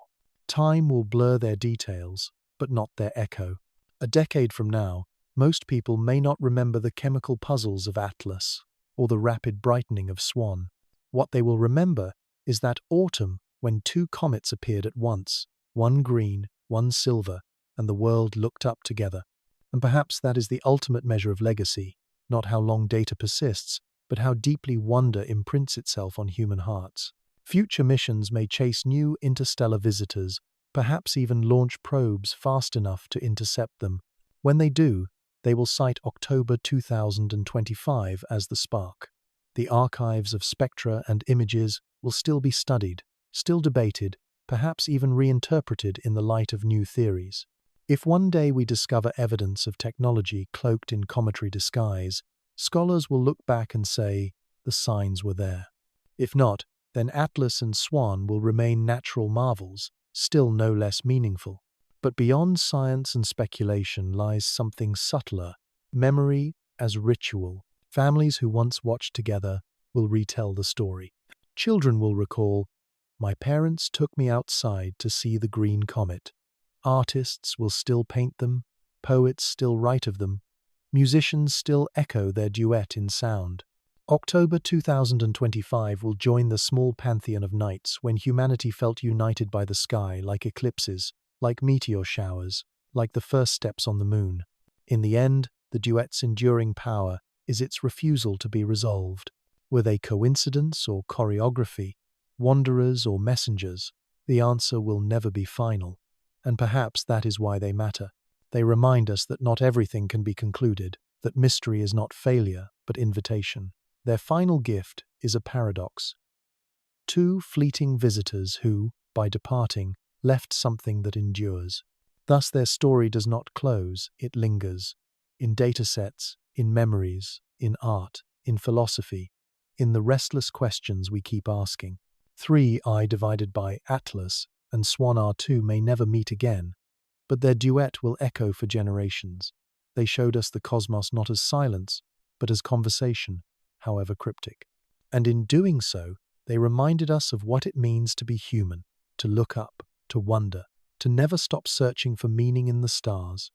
Time will blur their details, but not their echo. A decade from now, most people may not remember the chemical puzzles of Atlas or the rapid brightening of Swan. What they will remember is that autumn when two comets appeared at once, one green, one silver, and the world looked up together. And perhaps that is the ultimate measure of legacy, not how long data persists, but how deeply wonder imprints itself on human hearts. Future missions may chase new interstellar visitors, perhaps even launch probes fast enough to intercept them. When they do, they will cite October 2025 as the spark. The archives of spectra and images will still be studied, still debated, perhaps even reinterpreted in the light of new theories. If one day we discover evidence of technology cloaked in cometary disguise, scholars will look back and say, the signs were there. If not, then Atlas and Swan will remain natural marvels, still no less meaningful. But beyond science and speculation lies something subtler, memory as ritual. Families who once watched together will retell the story. Children will recall, my parents took me outside to see the green comet. Artists will still paint them, poets still write of them, musicians still echo their duet in sound. October 2025 will join the small pantheon of nights when humanity felt united by the sky like eclipses, like meteor showers, like the first steps on the moon. In the end, the duet's enduring power is its refusal to be resolved. Were they coincidence or choreography, wanderers or messengers? The answer will never be final. And perhaps that is why they matter. They remind us that not everything can be concluded, that mystery is not failure, but invitation. Their final gift is a paradox. Two fleeting visitors who, by departing, left something that endures. Thus their story does not close, it lingers. In datasets, in memories, in art, in philosophy, in the restless questions we keep asking. 3I divided by Atlas and Swan R2 may never meet again, but their duet will echo for generations. They showed us the cosmos not as silence, but as conversation, however cryptic. And in doing so, they reminded us of what it means to be human, to look up, to wonder, to never stop searching for meaning in the stars.